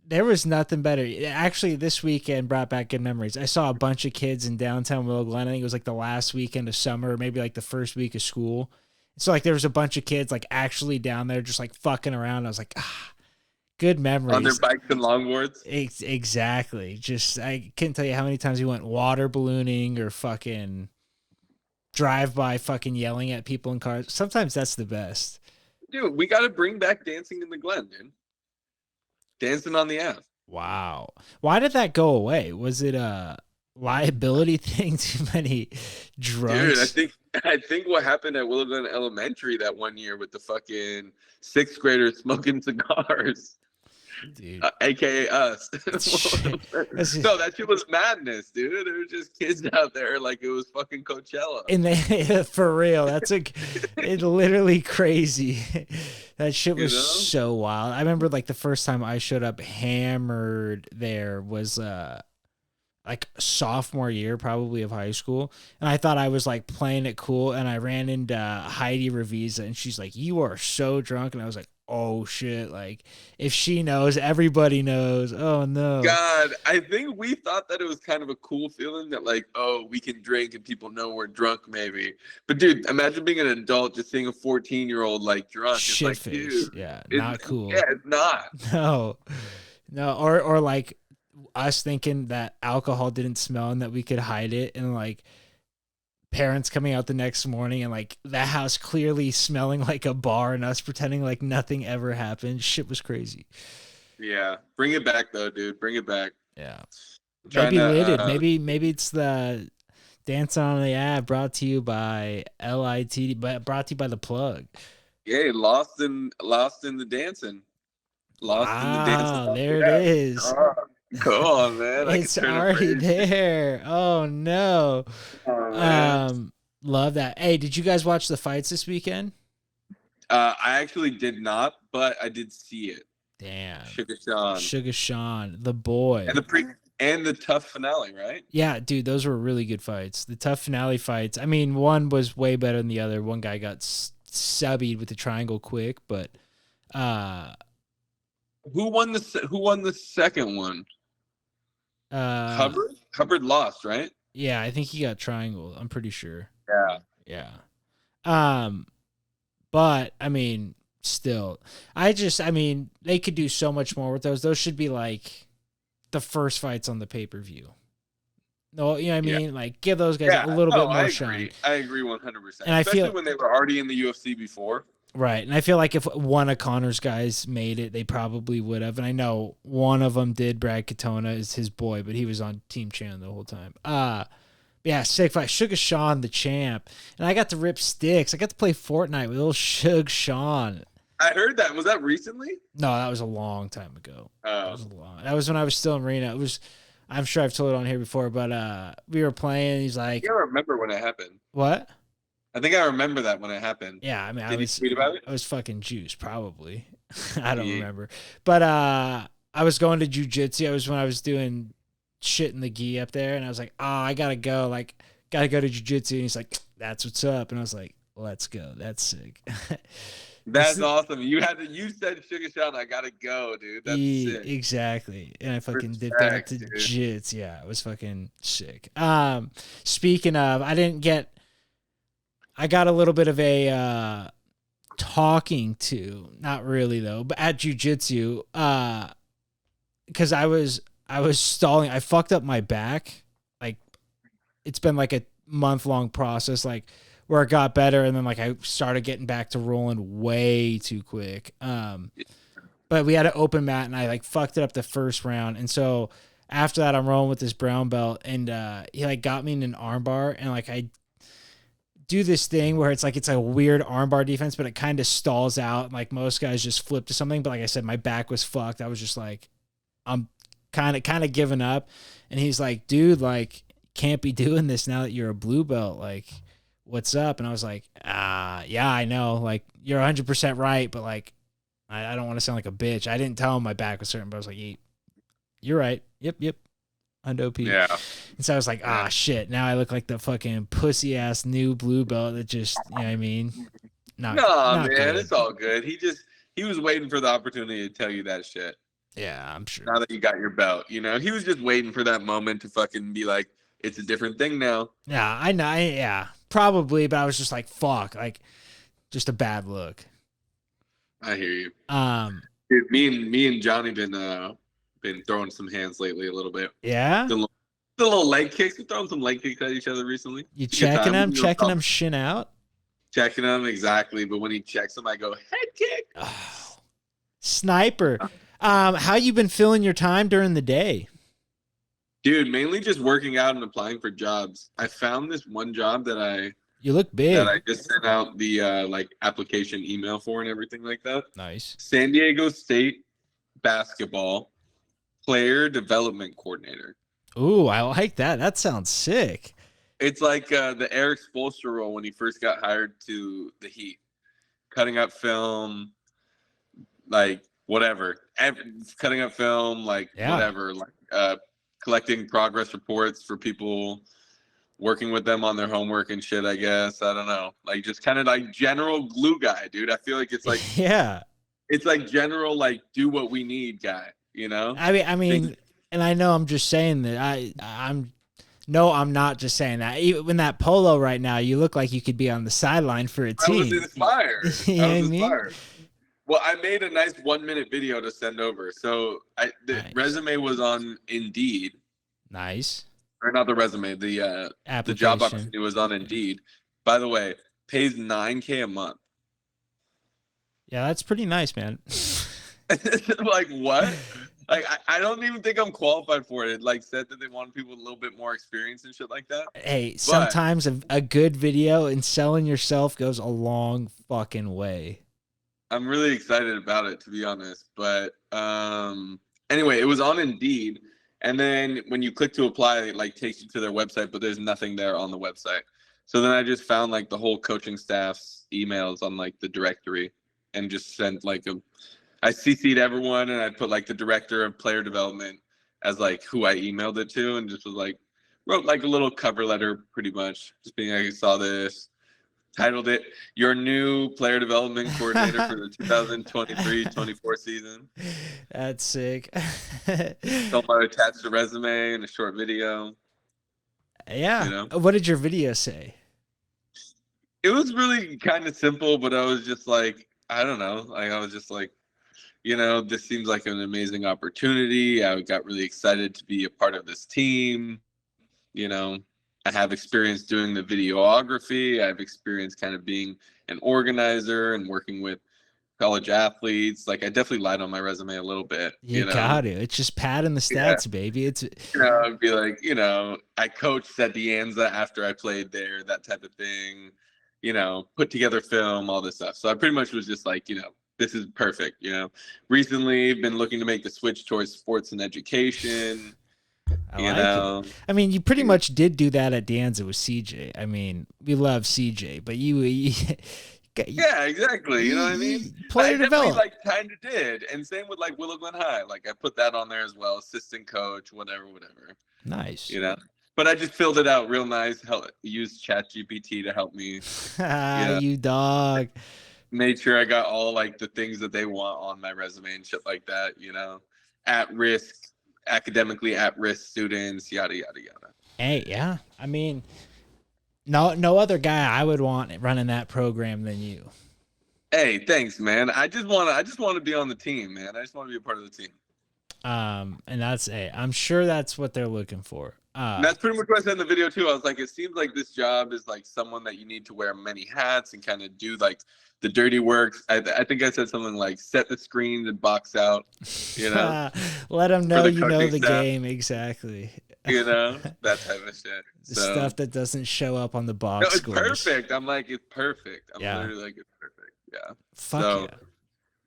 there was nothing better. Actually, this weekend brought back good memories. I saw a bunch of kids in downtown Willow Glen. I think it was like the last weekend of summer, maybe like the first week of school. So like there was a bunch of kids like actually down there just like fucking around. I was like, good memories. On their bikes and longboards. Exactly. Just I can't tell you how many times we went water ballooning or fucking drive by fucking yelling at people in cars. Sometimes that's the best. Dude, we got to bring back Dancing in the Glen, dude. Dancing on the app. Wow. Why did that go away? Was it a liability thing? Too many drugs? Dude, I think what happened at Willow Glen Elementary that one year with the fucking 6th graders smoking cigars. Dude. AKA us. No, that shit was madness, dude. There were just kids out there like it was fucking Coachella. And they, for real, it's literally crazy. That shit was so wild. I remember like the first time I showed up hammered there was like sophomore year probably of high school, and I thought I was like playing it cool, and I ran into Heidi Revisa, and she's like, "You are so drunk," and I was like, oh shit, like if she knows, everybody knows. Oh no. God, I think we thought that it was kind of a cool feeling that like, oh, we can drink and people know we're drunk maybe. But dude, imagine being an adult just seeing a 14-year-old like drunk. Shit it's like, face. Dude, yeah, not cool. Yeah, it's not. No, or like us thinking that alcohol didn't smell and that we could hide it, and like parents coming out the next morning and like that house clearly smelling like a bar and us pretending like nothing ever happened. Shit was crazy. Yeah, bring it back though, dude. Bring it back. Yeah, maybe lidded. Maybe it's the Dancin on the Ad, brought to you by LIT, but brought to you by the Plug. Yeah, lost in the dancing. Lost in the dancing. There it is. Come on, man. It's already there. Oh no. Love that. Hey, did you guys watch the fights this weekend? I actually did not, but I did see it. Damn. Sugar Sean, the boy. And the tough finale, right? Yeah, dude, those were really good fights. The tough finale fights. I mean, one was way better than the other. One guy got subbied with the triangle quick, but who won the second one? Hubbard lost, right? Yeah, I think he got triangled. I'm pretty sure. Yeah. But I mean, still, they could do so much more with those. Those should be like the first fights on the pay-per-view. No, you know what I mean? Like, give those guys a little bit more shine. I agree 100%. And especially when they were already in the UFC before. Right, and I feel like if one of Connor's guys made it, they probably would have. And I know one of them did. Brad Katona is his boy, but he was on Team Chan the whole time. Yeah, sick fight. Sugar Sean, the champ, and I got to rip sticks. I got to play Fortnite with little Sugar Sean. I heard that. Was that recently? No, that was a long time ago. Oh, that was when I was still in Reno. It was. I'm sure I've told it on here before, but we were playing. He's like, I remember when it happened. What? I think I remember that when it happened. Yeah, I mean, Did you tweet about it? I was fucking juiced, probably. I don't remember. But I was going to Jiu Jitsu. When I was doing shit in the gi up there, and I was like, oh, I gotta go. Like, gotta go to Jiu Jitsu. And he's like, that's what's up. And I was like, let's go. That's sick. That's awesome. You said Sugar Sean, I gotta go, dude. That's sick. Exactly. And I fucking dipped out to Jits. Yeah, it was fucking sick. Speaking of, I got a little bit of a talking to, not really though, but at jiu-jitsu, because I was stalling. I fucked up my back. Like, it's been like a month-long process, like where it got better, and then like I started getting back to rolling way too quick. But we had an open mat, and I like fucked it up the first round, and so after that, I'm rolling with this brown belt, and he like got me in an armbar, and like I do this thing where it's like it's a weird armbar defense, but it kind of stalls out. Like most guys just flip to something, but like I said, my back was fucked. I was just like, I'm kind of giving up, and he's like, dude, like can't be doing this now that you're a blue belt. Like, what's up? And I was like, yeah, I know. Like you're 100% right, but like I don't want to sound like a bitch. I didn't tell him my back was certain, but I was like, you're right. Yep. Undo P. Yeah. And so I was like, shit. Now I look like the fucking pussy ass new blue belt that just, you know what I mean? Not man, good. It's all good. He was waiting for the opportunity to tell you that shit. Yeah, I'm sure. Now that you got your belt, you know, he was just waiting for that moment to fucking be like, it's a different thing now. Yeah, I know. Yeah, probably. But I was just like, fuck, like just a bad look. I hear you. Dude, me and Johnny been throwing some hands lately a little bit. Yeah. The little leg kicks. We're throwing some leg kicks at each other recently. You checking them shin out? Checking them, exactly. But when he checks them, I go, head kick. Oh, sniper. How you been filling your time during the day? Dude, mainly just working out and applying for jobs. I found this one job that you look big. That I just sent out the like application email for and everything like that. Nice. San Diego State basketball player development coordinator. Ooh, I like that. That sounds sick. It's like the Eric Spoelstra role when he first got hired to the Heat. Cutting up film, like whatever. Cutting up film, like whatever. Like collecting progress reports for people, working with them on their homework and shit, I guess. I don't know. Like just kind of like general glue guy, dude. I feel like it's like it's like general like do what we need guy, you know? I mean and I know I'm just saying that I'm not just saying that. Even in that polo right now, you look like you could be on the sideline for a team. I was inspired. You know what I mean? Well, I made a nice 1-minute video to send over. So the resume was on Indeed. Nice. Or not the resume, the job opportunity was on Indeed. By the way, pays $9K a month. Yeah, that's pretty nice, man. Like what? Like I don't even think I'm qualified for it. It like said that they wanted people with a little bit more experience and shit like that. Hey, sometimes a good video and selling yourself goes a long fucking way. I'm really excited about it, to be honest. But anyway, it was on Indeed. And then when you click to apply, it like takes you to their website, but there's nothing there on the website. So then I just found like the whole coaching staff's emails on like the directory and just sent like I CC'd everyone and I put like the director of player development as like who I emailed it to and just was like, wrote like a little cover letter pretty much. Just being like, I saw this, titled it, Your New Player Development Coordinator for the 2023-24 season. That's sick. Told I attached a resume and a short video. Yeah. You know? What did your video say? It was really kind of simple, but I was just like, I don't know. Like I was just like, you know, this seems like an amazing opportunity. I got really excited to be a part of this team. You know, I have experience doing the videography. I have experience kind of being an organizer and working with college athletes. Like I definitely lied on my resume a little bit. You got to. It's just padding the stats, baby. It's you know, I'd be like, you know, I coached at De Anza after I played there, that type of thing. You know, put together film, all this stuff. So I pretty much was just like, you know, this is perfect. You know, recently been looking to make the switch towards sports and education. I like it. I mean, you pretty much did do that at De Anza with CJ. I mean, we love CJ, but you yeah, exactly. You know what I mean? Player development. Like kind of did. And same with like Willow Glen High. Like I put that on there as well. Assistant coach, whatever. Nice. You know? But I just filled it out real nice. Used ChatGPT to help me. You dog. Made sure I got all like the things that they want on my resume and shit like that, you know. At risk, academically at risk students, yada yada yada. Hey, yeah. I mean, no other guy I would want running that program than you. Hey, thanks, man. I just want to be on the team, man. I just want to be a part of the team. And that's I'm sure that's what they're looking for. And that's pretty much what I said in the video too. I was like, it seems like this job is like someone that you need to wear many hats and kind of do like the dirty work. I think I said something like set the screens and box out, you know. Let them know you know the game exactly. You know, that type of shit. The stuff that doesn't show up on the box. No, it's scores. perfect. I'm like, it's perfect. I'm literally like, it's perfect. Yeah. So,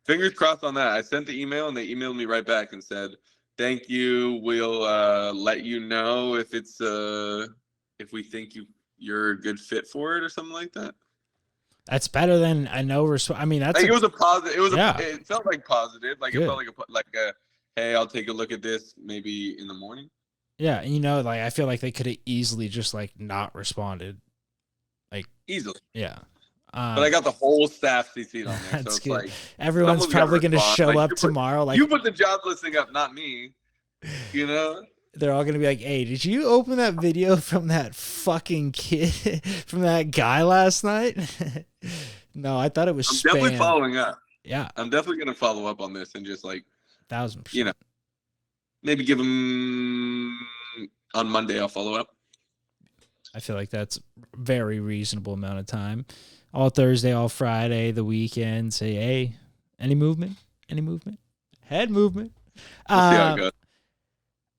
fingers crossed on that. I sent the email and they emailed me right back and said, "Thank you. We'll let you know if it's if we think you're a good fit for it or something like that." That's better than I know. I mean, that's like it was a positive. It was it felt like positive. Like Good. It felt like a hey, I'll take a look at this maybe in the morning. Yeah, and you know, like I feel like they could have easily just like not responded, like easily. Yeah. But I got the whole staff CC'd on there, so it's good. like everyone's probably going to show up tomorrow. Like you put the job listing up, not me. You know, they're all going to be like, "Hey, did you open that video from that fucking kid, from that guy last night?" No, I thought it was. I'm definitely following up. Yeah, I'm definitely going to follow up on this and just like 1000%. You know, maybe give them on Monday. I'll follow up. I feel like that's a very reasonable amount of time. All Thursday, all Friday, the weekend. Say, hey, any movement? Any movement? Head movement. We'll see how it goes.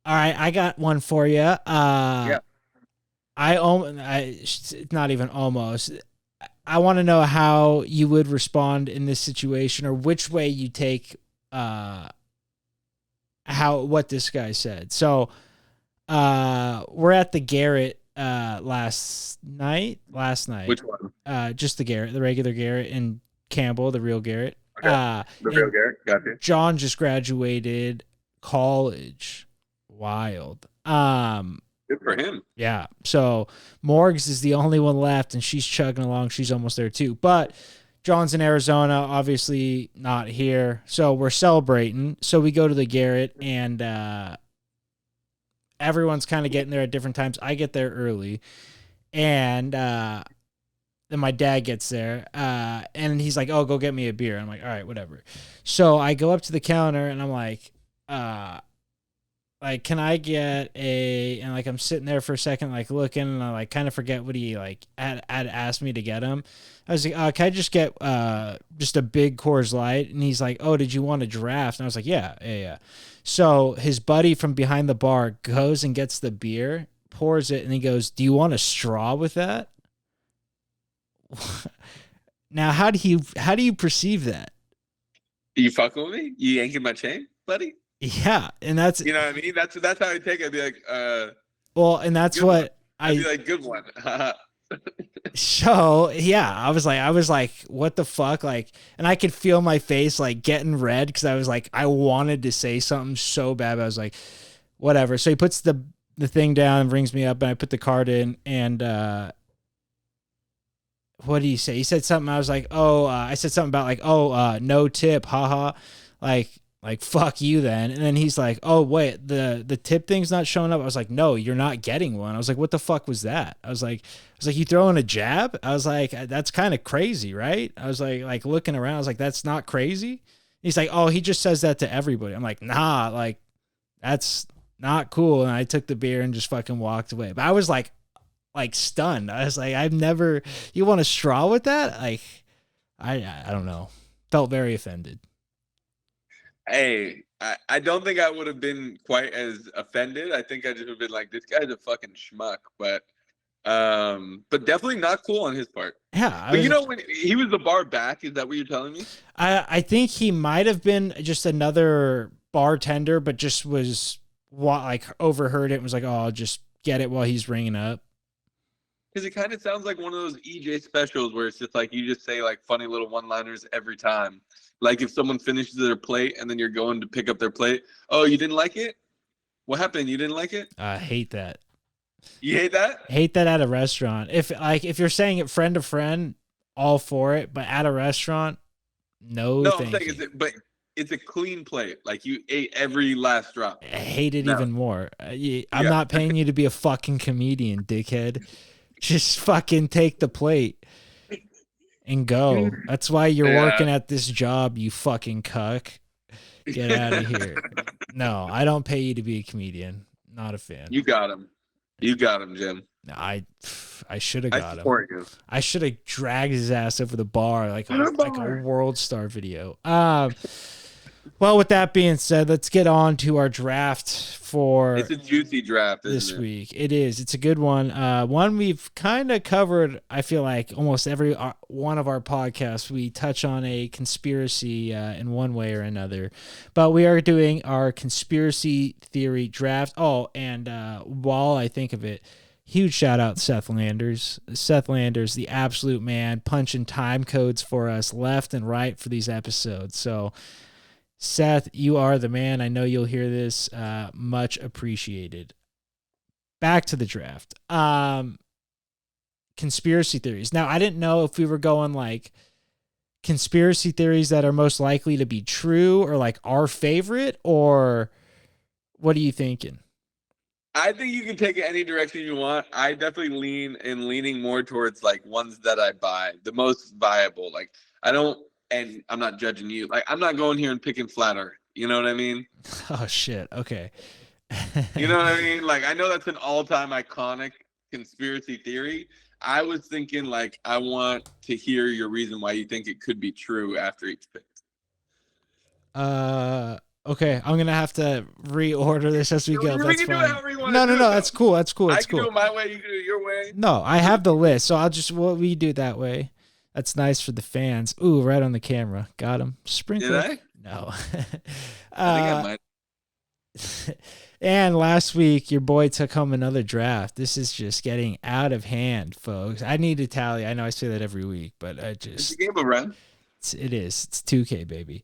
All right, I got one for you. Yeah. Not even almost. I want to know how you would respond in this situation, or which way you take what this guy said. So, we're at the Garrett last night. Which one? Just the Garrett, the regular Garrett, and Campbell, the real Garrett. Okay. The real Garrett. Gotcha. John just graduated college. Wild. Good for him. Yeah. So Morgs is the only one left, and she's chugging along. She's almost there too. But John's in Arizona, obviously not here. So we're celebrating. So we go to the Garrett, and everyone's kind of getting there at different times. I get there early, and then my dad gets there, and he's like, "Oh, go get me a beer." I'm like, "All right, whatever." So I go up to the counter, and I'm like, can I get and like I'm sitting there for a second, like looking, and I like kind of forget what he like had asked me to get him. I was like, "Can I just get just a big Coors Light?" And he's like, "Oh, did you want a draft?" And I was like, "Yeah." So his buddy from behind the bar goes and gets the beer, pours it, and he goes, "Do you want a straw with that?" Now, how do you perceive that? Are you fucking with me? You yanking my chain, buddy? Yeah, and that's you know what I mean. That's how I take it. I'd be like, well, and that's what I'd be like, good one. So yeah, I was like, what the fuck, like, and I could feel my face like getting red because I was like, I wanted to say something so bad, but I was like, whatever. So he puts the thing down and brings me up, and I put the card in, and what did he say? He said something. I was like, I said something about like, no tip, haha, like fuck you then. And then he's like, "Oh wait, the tip thing's not showing up." I was like, "No, you're not getting one." I was like, "What the fuck was that?" I was like, "You throwing a jab?" I was like, "That's kind of crazy, right?" I was like looking around. I was like, "That's not crazy." He's like, "Oh, he just says that to everybody." I'm like, "Nah, like that's not cool." And I took the beer and just fucking walked away. But I was like stunned. I was like, I've never. You want a straw with that? Like, I don't know. Felt very offended. Hey, I don't think I would have been quite as offended. I think I just would have been like, this guy's a fucking schmuck. But definitely not cool on his part. Yeah. But you know, when he was the bar back, is that what you're telling me? I think he might have been just another bartender, but just was like overheard it and was like, "Oh, I'll just get it while he's ringing up." Because it kind of sounds like one of those EJ specials where it's just like you just say like funny little one-liners every time. Like if someone finishes their plate and then you're going to pick up their plate. "Oh, you didn't like it? What happened? You didn't like it?" I hate that. You hate that? Hate that at a restaurant. If you're saying it friend to friend, all for it. But at a restaurant, no thank you. But it's a clean plate. Like you ate every last drop. I hate it even more. I'm not paying you to be a fucking comedian, dickhead. Just fucking take the plate. and go. That's why you're working at this job, you fucking cuck. Get out of here. No, I don't pay you to be a comedian. Not a fan. You got him. You got him, Jim. I should have got him. You. I should have dragged his ass over the bar like a World Star video. Well, with that being said, let's get on to our draft for. It's a juicy draft this week. It is. It's a good one. One we've kind of covered. I feel like almost every one of our podcasts, we touch on a conspiracy in one way or another. But we are doing our conspiracy theory draft. Oh, and while I think of it, huge shout out Seth Landers. Seth Landers, the absolute man, punching time codes for us left and right for these episodes. So, Seth, you are the man. I know you'll hear this. Much appreciated. Back to the draft. Conspiracy theories. Now, I didn't know if we were going like conspiracy theories that are most likely to be true or like our favorite, or what are you thinking? I think you can take it any direction you want. I definitely leaning more towards like ones that I buy, the most viable. Like I don't. And I'm not judging you. Like, I'm not going here and picking flat earth. You know what I mean? Oh, shit. Okay. You know what I mean? Like, I know that's an all-time iconic conspiracy theory. I was thinking, like, I want to hear your reason why you think it could be true after each pick. Okay. I'm going to have to reorder this as we go. That's fine. No. That's cool. That's cool. I can do it my way. You can do it your way. No, I have the list. So we do it that way. That's nice for the fans. Ooh, right on the camera. Got him. Sprinkle. Did I? No. I think I might. And last week, your boy took home another draft. This is just getting out of hand, folks. I need to tally. I know I say that every week, but I just... It's a game of run. It is. It's 2K, baby.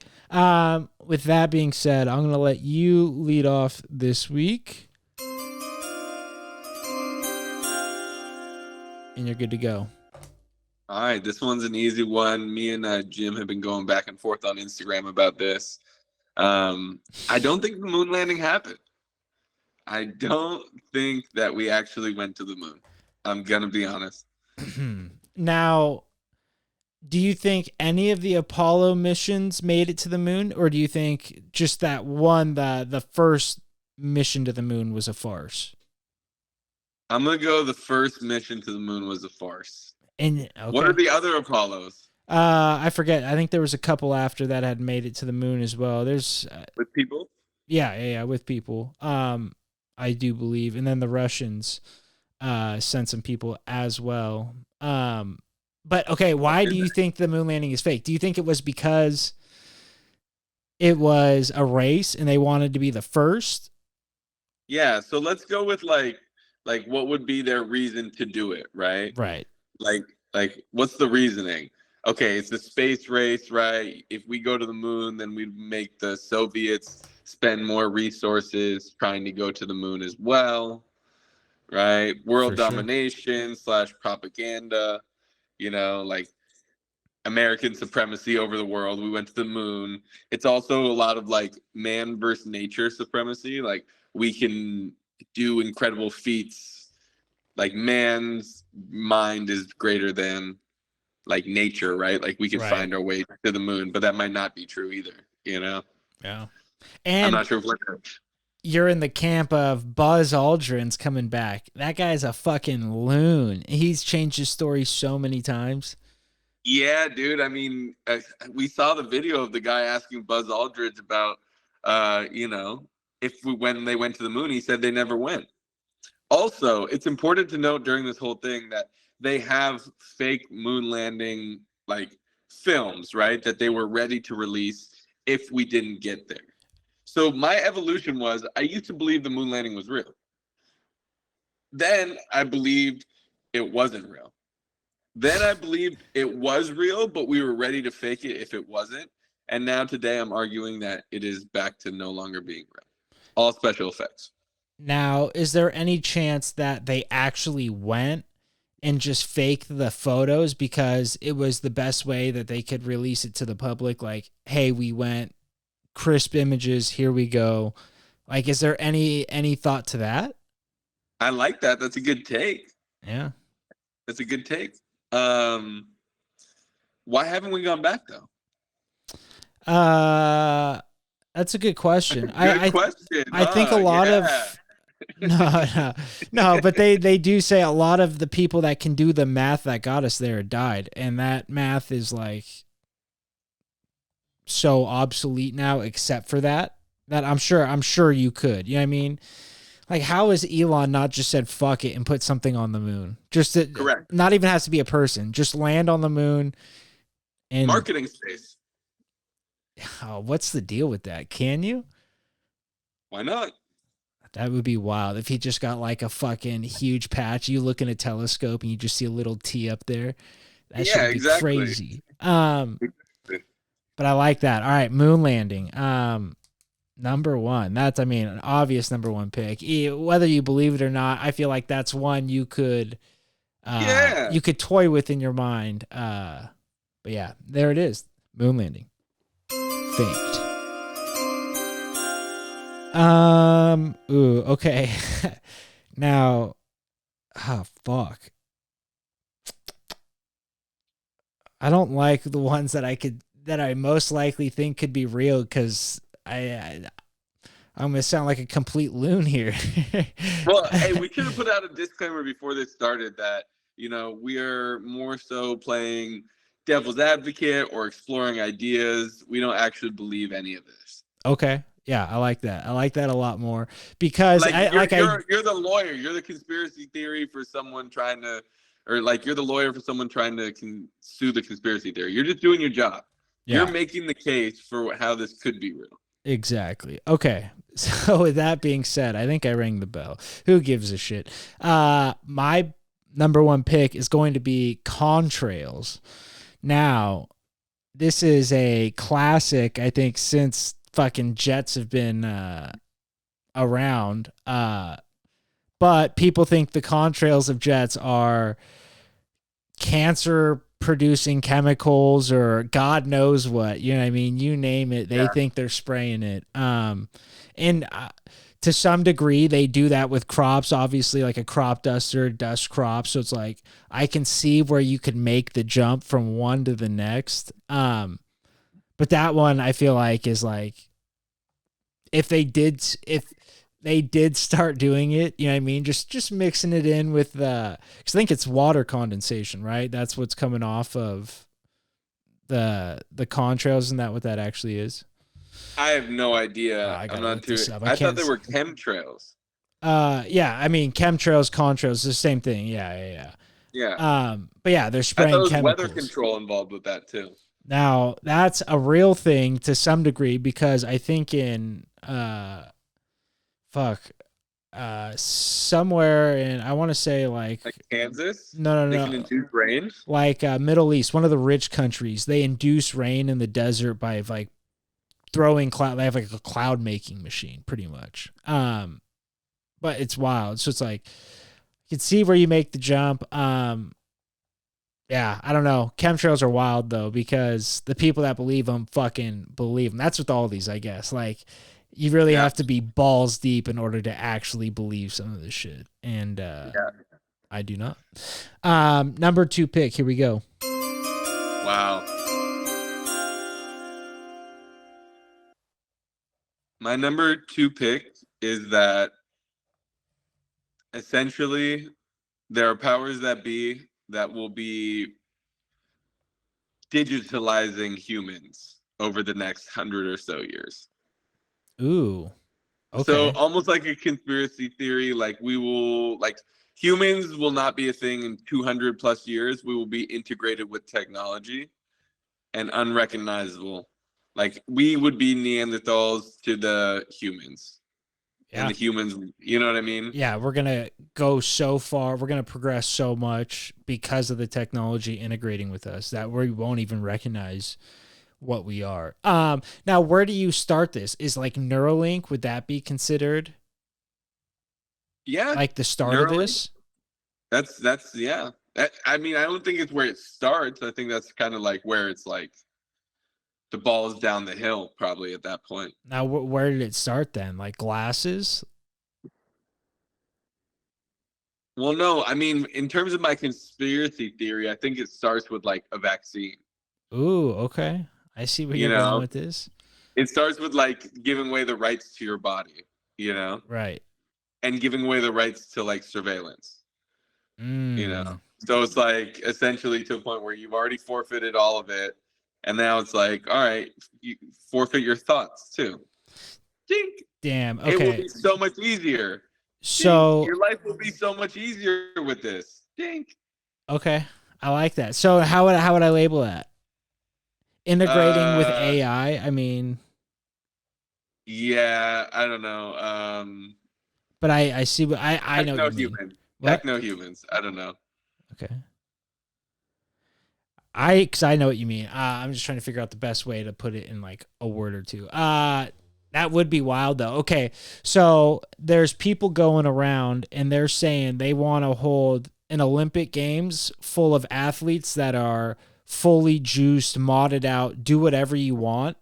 With that being said, I'm going to let you lead off this week. And you're good to go. All right, this one's an easy one. Me and Jim have been going back and forth on Instagram about this. I don't think the moon landing happened. I don't think that we actually went to the moon. I'm going to be honest. Now, do you think any of the Apollo missions made it to the moon? Or do you think just that one, the first mission to the moon was a farce? I'm going to go the first mission to the moon was a farce. And okay. What are the other Apollos? I forget. I think there was a couple after that had made it to the moon as well. There's with people. Yeah, with people. I do believe, and then the Russians sent some people as well. But okay, why do you think the moon landing is fake? Do you think it was because it was a race and they wanted to be the first? Yeah. So let's go with like what would be their reason to do it, right? Right. Like what's the reasoning? Okay, it's a space race, right? If we go to the moon, then we'd make the Soviets spend more resources trying to go to the moon as well, right? World domination / propaganda, like American supremacy over the world. We went to the moon. It's also a lot of like man versus nature supremacy. Like we can do incredible feats. Like man's mind is greater than like nature, right? Like we can find our way to the moon, but that might not be true either, Yeah. And I'm not sure if you're in the camp of Buzz Aldrin's coming back. That guy's a fucking loon. He's changed his story so many times. Yeah, dude. I mean, we saw the video of the guy asking Buzz Aldrin about, when they went to the moon, he said they never went. Also, it's important to note during this whole thing that they have fake moon landing like films, right? That they were ready to release if we didn't get there. So my evolution was I used to believe the moon landing was real. Then I believed it wasn't real. Then I believed it was real, but we were ready to fake it if it wasn't. And now today I'm arguing that it is back to no longer being real. All special effects. Now, is there any chance that they actually went and just faked the photos because it was the best way that they could release it to the public? Like, hey, we went, crisp images, here we go. Like, is there any thought to that? I like that. That's a good take. Yeah. That's a good take. Why haven't we gone back though? That's a good question. Good question. I think a lot of no, but they do say a lot of the people that can do the math that got us there died, and that math is like so obsolete now, except for that I'm sure you could. You know what I mean? Like, how has Elon not just said fuck it and put something on the moon? Just to, correct. Not even has to be a person. Just land on the moon. And marketing space. Oh, what's the deal with that? Can you? Why not? That would be wild if he just got like a fucking huge patch. You look in a telescope and you just see a little T up there. That should be crazy. But I like that. All right, moon landing. Number one. That's, I mean, an obvious number one pick. Whether you believe it or not, I feel like that's one you could you could toy with in your mind. But yeah, there it is. Moon landing. Faked. Ooh, okay. Now, fuck. I don't like the ones that I most likely think could be real, because I'm gonna sound like a complete loon here. Well, hey, we could have put out a disclaimer before this started that, you know, we are more so playing devil's advocate or exploring ideas. We don't actually believe any of this. Okay. Yeah, I like that. I like that a lot more, because you're the lawyer. You're the conspiracy theory for someone trying to, or like you're the lawyer for someone trying to sue the conspiracy theory. You're just doing your job. Yeah. You're making the case for how this could be real. Exactly. Okay. So with that being said, I think I rang the bell. Who gives a shit? My number one pick is going to be Contrails. Now, this is a classic, I think, since fucking jets have been around. But people think the contrails of jets are cancer producing chemicals or God knows what. You know what I mean? You name it, they think they're spraying it. And to some degree, they do that with crops, obviously, like a crop duster, dust crop. So it's like, I can see where you could make the jump from one to the next. But that one I feel like is like, if they did start doing it, you know what I mean? Just mixing it in with because I think it's water condensation, right? That's what's coming off of the contrails. Isn't that what that actually is? I have no idea. I'm not too. I thought they were chemtrails. Yeah. I mean, chemtrails, contrails, the same thing. Yeah. But yeah, they're spraying chemicals. Weather control involved with that too. Now, that's a real thing to some degree, because I think in somewhere in, I want to say like Kansas. No. They can induce rain. Like Middle East, one of the rich countries, they induce rain in the desert by like throwing cloud. They have like a cloud making machine, pretty much. But it's wild. So it's like, you can see where you make the jump. Yeah, I don't know. Chemtrails are wild though, because the people that believe them fucking believe them. That's with all these, I guess. Like, you really have to be balls deep in order to actually believe some of this shit. And I do not. Number 2 pick. Here we go. Wow. My number 2 pick is that essentially there are powers that be that will be digitalizing humans over the next 100 or so years. Ooh. Okay. So almost like a conspiracy theory, like humans will not be a thing in 200 plus years. We will be integrated with technology and unrecognizable. Like, we would be Neanderthals to the humans. And the humans, you know what I mean? Yeah, we're going to go so far. We're going to progress so much because of the technology integrating with us that we won't even recognize what we are. Now, where do you start this? Is like Neuralink, would that be considered? Yeah. Like the start of this? That's yeah. I mean, I don't think it's where it starts. I think that's kind of like where it's like the ball is down the hill, probably at that point. Now, where did it start then? Like glasses? Well, no. I mean, in terms of my conspiracy theory, I think it starts with like a vaccine. Ooh, okay. I see where You you're going know, with this. it starts with like giving away the rights to your body, you know, Right. and giving away the rights to like surveillance, you know. Mm. So it's like essentially to a point where you've already forfeited all of it, and now it's like, all right, you forfeit your thoughts too. Dink. Damn. It will Okay. be so much easier. Dink. So, Your life will be so much easier with this. Dink. okay. I like that. So how would I label that? Integrating with Uh, AI? I mean, yeah, I don't know. but I see what I know what you mean. Techno-human. What? Techno-humans. I don't know. Okay. Cause I know what you mean. I'm just trying to figure out the best way to put it in like a word or two. That would be wild though. Okay. So there's people going around and they're saying they want to hold an Olympic Games full of athletes that are fully juiced, modded out, do whatever you want.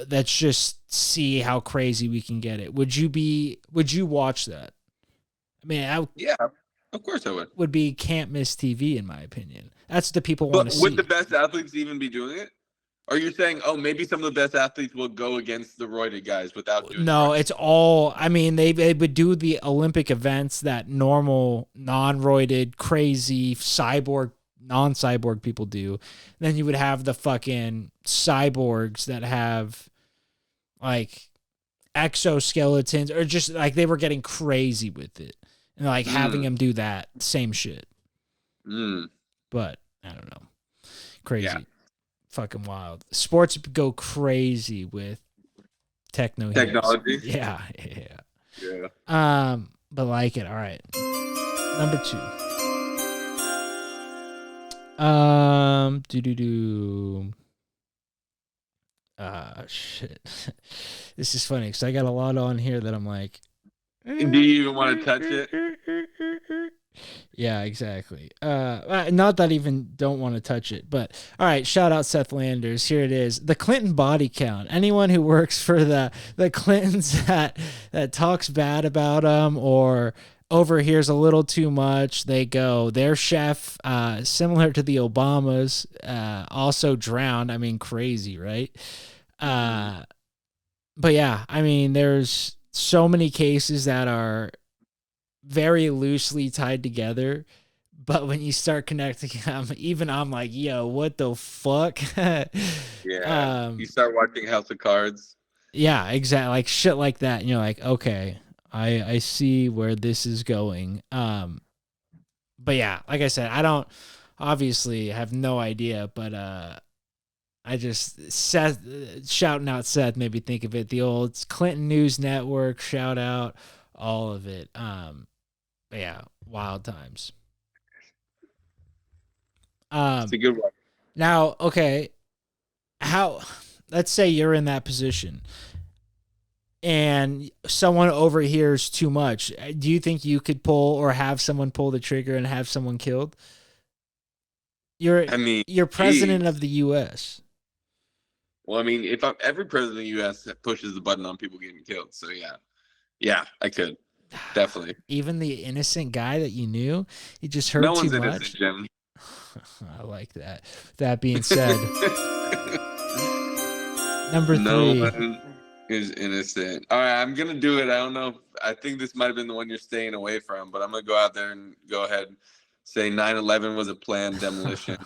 Let's just see how crazy we can get it. Would you watch that? I mean, Yeah, of course I would be can't miss TV in my opinion. That's what the people want But to would see. the best athletes even be doing it? Or you're saying, oh, maybe some of the best athletes will go against the roided guys without doing No, drugs? it's all. I mean, they would do the Olympic events that normal non-roided, crazy cyborg, non-cyborg people do. Then you would have the fucking cyborgs that have like exoskeletons, or just like they were getting crazy with it, and like having them do that same shit. But I don't know, crazy. Yeah. Fucking wild. Sports go crazy with technology. Yeah. But like it. All right. Number 2. Shit. This is funny because I got a lot on here that I'm like. Do you even want to touch it? Yeah, exactly. Not that I even don't want to touch it, but all right. Shout out Seth Landers. Here it is. The Clinton body count. Anyone who works for the Clintons that talks bad about them or overhears a little too much, they go. Their chef, similar to the Obamas, also drowned. I mean, crazy, right? But yeah, I mean, there's so many cases that are very loosely tied together, but when you start connecting them, even I'm like, yo, what the fuck? Yeah. You start watching House of Cards. Yeah, exactly. Like shit like that. And you're like, okay, I see where this is going. But yeah, like I said, I don't obviously have no idea, but I just shouting out Seth made me think of it. The old Clinton News Network, shout out, all of it. But yeah, wild times. It's a good one. Now, okay, let's say you're in that position and someone overhears too much. Do you think you could pull or have someone pull the trigger and have someone killed? You're president of the U.S. Well, I mean, if every president of the U.S. pushes the button on people getting killed, so yeah, I could definitely. Even the innocent guy that you knew, he just heard too much. No one's innocent, Jim. I like that. That being said, number 3. No one is innocent. All right, I'm gonna do it. I don't know. I think this might have been the one you're staying away from, but I'm gonna go out there and go ahead. Say 9/11 was a planned demolition.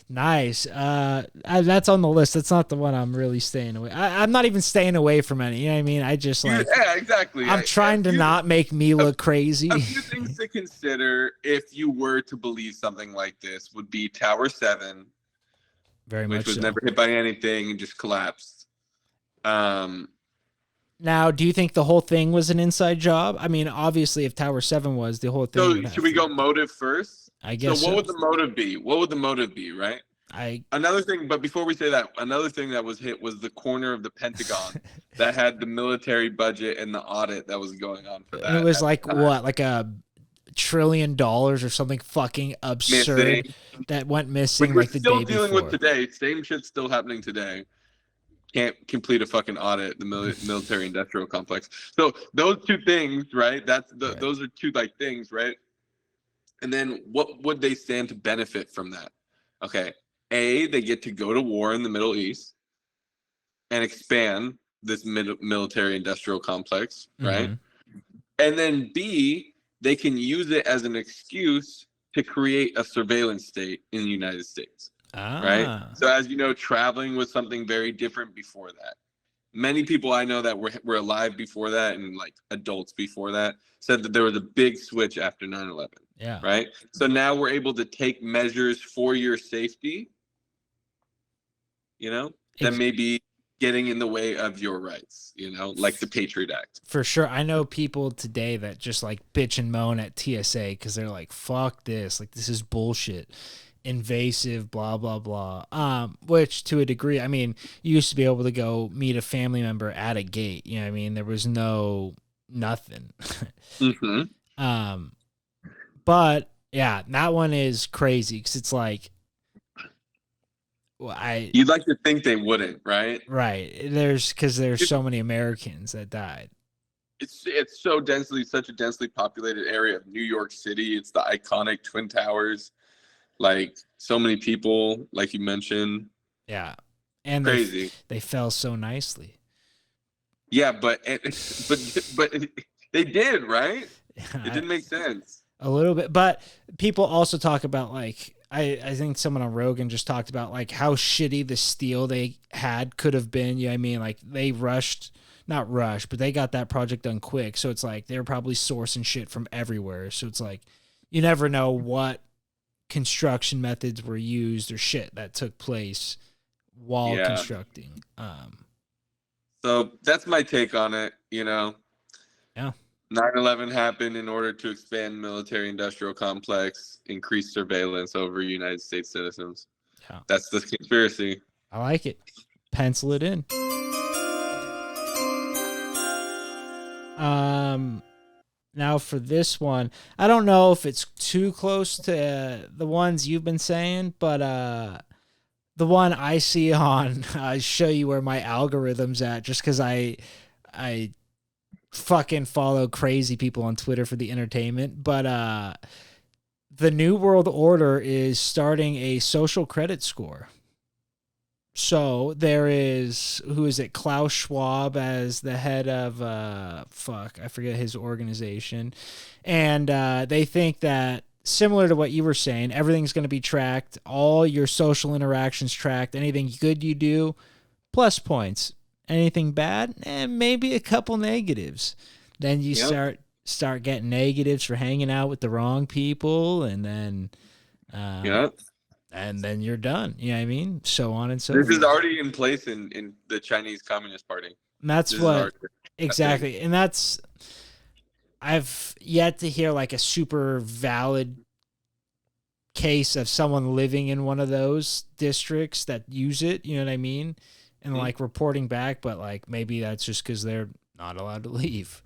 Nice. That's on the list. That's not the one I'm really staying away. I'm not even staying away from any. You know what I mean? I just like. Yeah, exactly. I'm trying to not make me look crazy. A few things to consider if you were to believe something like this would be Tower 7, which was never hit by anything and just collapsed. Now, do you think the whole thing was an inside job? I mean, obviously, if Tower 7 was, the whole thing. So, should we go motive first? I guess. So, what would the motive be? What would the motive be, right? Another thing, but before we say that, another thing that was hit was the corner of the Pentagon that had the military budget and the audit that was going on for that. And it was like what, like $1 trillion or something fucking absurd that went missing like the day before. Still dealing with today. Same shit's still happening today. Can't complete a fucking audit, the military industrial complex. So those two things, right? Those are two like things, right? And then what would they stand to benefit from that? Okay. they get to go to war in the Middle East and expand this military industrial complex, right? And then B, they can use it as an excuse to create a surveillance state in the United States, right? So as you know, traveling was something very different before that. Many people I know that were alive before that, and like adults before that, said that there was a big switch after 9/11. Yeah. Right. So now we're able to take measures for your safety, that may be getting in the way of your rights, like the Patriot Act. For sure. I know people today that just like bitch and moan at TSA because they're like, fuck this. Like, this is bullshit. Invasive, blah, blah, blah. Which to a degree, I mean, you used to be able to go meet a family member at a gate. You know what I mean? There was nothing. But yeah, that one is crazy because it's like, you'd like to think they wouldn't, right? Right. Because there's so many Americans that died. It's such a densely populated area of New York City. It's the iconic Twin Towers. Like, so many people, like you mentioned. Yeah. And crazy. They fell so nicely. Yeah, but they did, right? It didn't make sense. A little bit. But people also talk about, like, I think someone on Rogan just talked about, like, how shitty the steel they had could have been. You know what I mean? Like, they not rushed, but they got that project done quick. So it's like they were probably sourcing shit from everywhere. So it's like you never know what construction methods were used or shit that took place while constructing. So that's my take on it, Yeah. 9/11 happened in order to expand military industrial complex, increase surveillance over United States citizens. Yeah. That's the conspiracy. I like it. Pencil it in. Now for this one, I don't know if it's too close to the ones you've been saying, but the one I see on, I show you where my algorithm's at, just because I fucking follow crazy people on Twitter for the entertainment. But the New World Order is starting a social credit score. So there is, who is it? Klaus Schwab as the head of, I forget his organization. And they think that, similar to what you were saying, everything's going to be tracked. All your social interactions tracked. Anything good you do, plus points. Anything bad, maybe a couple negatives. Then you start getting negatives for hanging out with the wrong people, and then and then you're done. You know what I mean? So on and so forth. This is already in place in the Chinese Communist Party. And that's what exactly. And that's, I've yet to hear like a super valid case of someone living in one of those districts that use it, you know what I mean? And like reporting back, but like maybe that's just because they're not allowed to leave.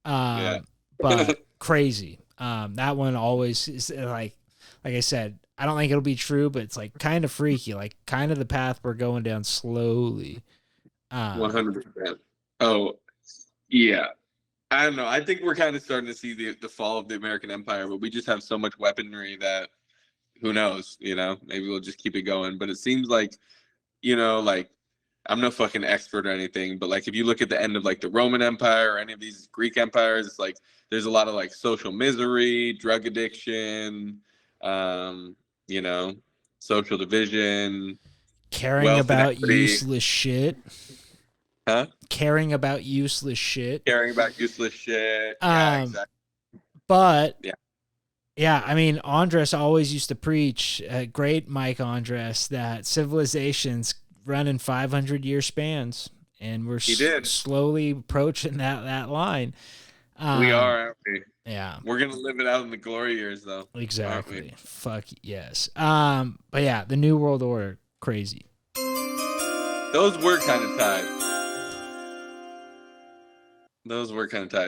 But crazy. That one always is like I said, I don't think it'll be true, but it's like kind of freaky, like kind of the path we're going down slowly. 100%. Oh, yeah. I don't know. I think we're kind of starting to see the fall of the American Empire, but we just have so much weaponry that who knows, maybe we'll just keep it going. But it seems like, like, I'm no fucking expert or anything, but like if you look at the end of like the Roman Empire or any of these Greek empires, it's like there's a lot of like social misery, drug addiction, social division, caring about useless shit. Huh? Caring about useless shit. Yeah, exactly. But yeah, I mean, Andres always used to preach, great Mike Andres, that civilizations run in 500-year spans, and we're slowly approaching that line. We are, aren't we? Yeah. We're going to live it out in the glory years, though. Exactly. Fuck yes. But yeah, the New World Order, crazy. Those were kind of tied.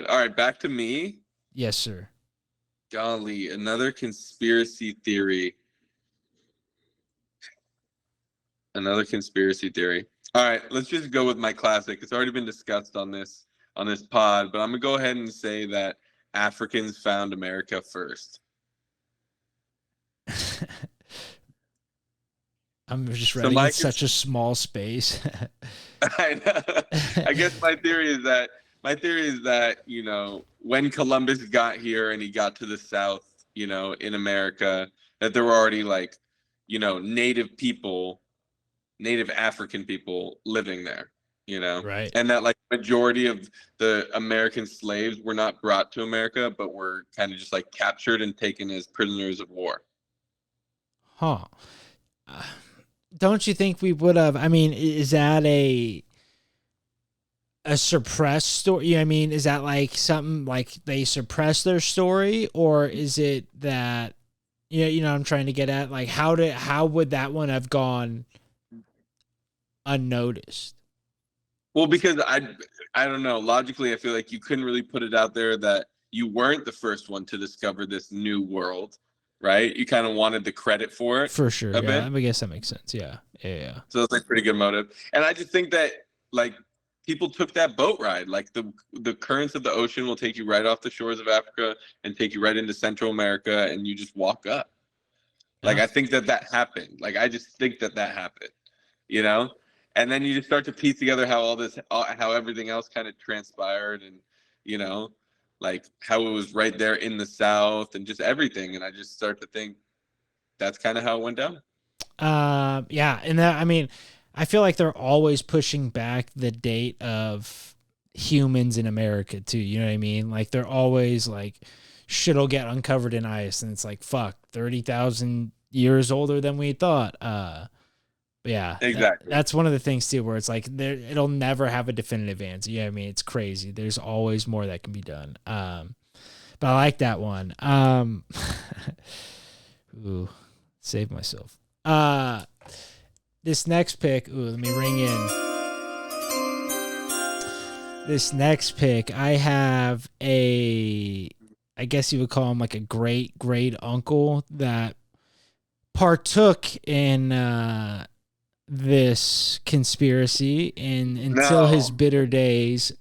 All right, back to me. Yes, sir. Golly, another conspiracy theory. All right, let's just go with my classic. It's already been discussed on this pod, but I'm gonna go ahead and say that Africans found America first. I'm just running in such a small space. I know. I guess my theory is that, you know, when Columbus got here and he got to the South, you know, in America, that there were already like, you know, native African people living there, you know, right? And that like majority of the American slaves were not brought to America, but were kind of just like captured and taken as prisoners of war. Huh. Don't you think we would have? I mean, is that a suppressed story? You know what I mean, is that like something like they suppress their story, or is it that you know what I'm trying to get at? Like, how would that one have gone unnoticed? Well, because I don't know. Logically, I feel like you couldn't really put it out there that you weren't the first one to discover this new world. Right, you kind of wanted the credit for it, for sure. Yeah, I guess that makes sense. Yeah. So it's like pretty good motive, and I just think that like people took that boat ride. Like the currents of the ocean will take you right off the shores of Africa and take you right into Central America, and you just walk up. Like I think that happened. Like I just think that happened. You know, and then you just start to piece together how everything else kind of transpired, and you know. Like how it was right there in the South and just everything. And I just start to think that's kind of how it went down. Yeah. And that, I mean, I feel like they're always pushing back the date of humans in America too. You know what I mean? Like they're always like, shit'll get uncovered in ice. And it's like, fuck, 30,000 years older than we thought. But yeah, exactly. That's one of the things too, where it's like it'll never have a definitive answer. Yeah, I mean, it's crazy. There's always more that can be done. But I like that one. Ooh, save myself. This next pick. Ooh, let me ring in. This next pick, I have I guess you would call him like a great uncle that partook in this conspiracy until his bitter days.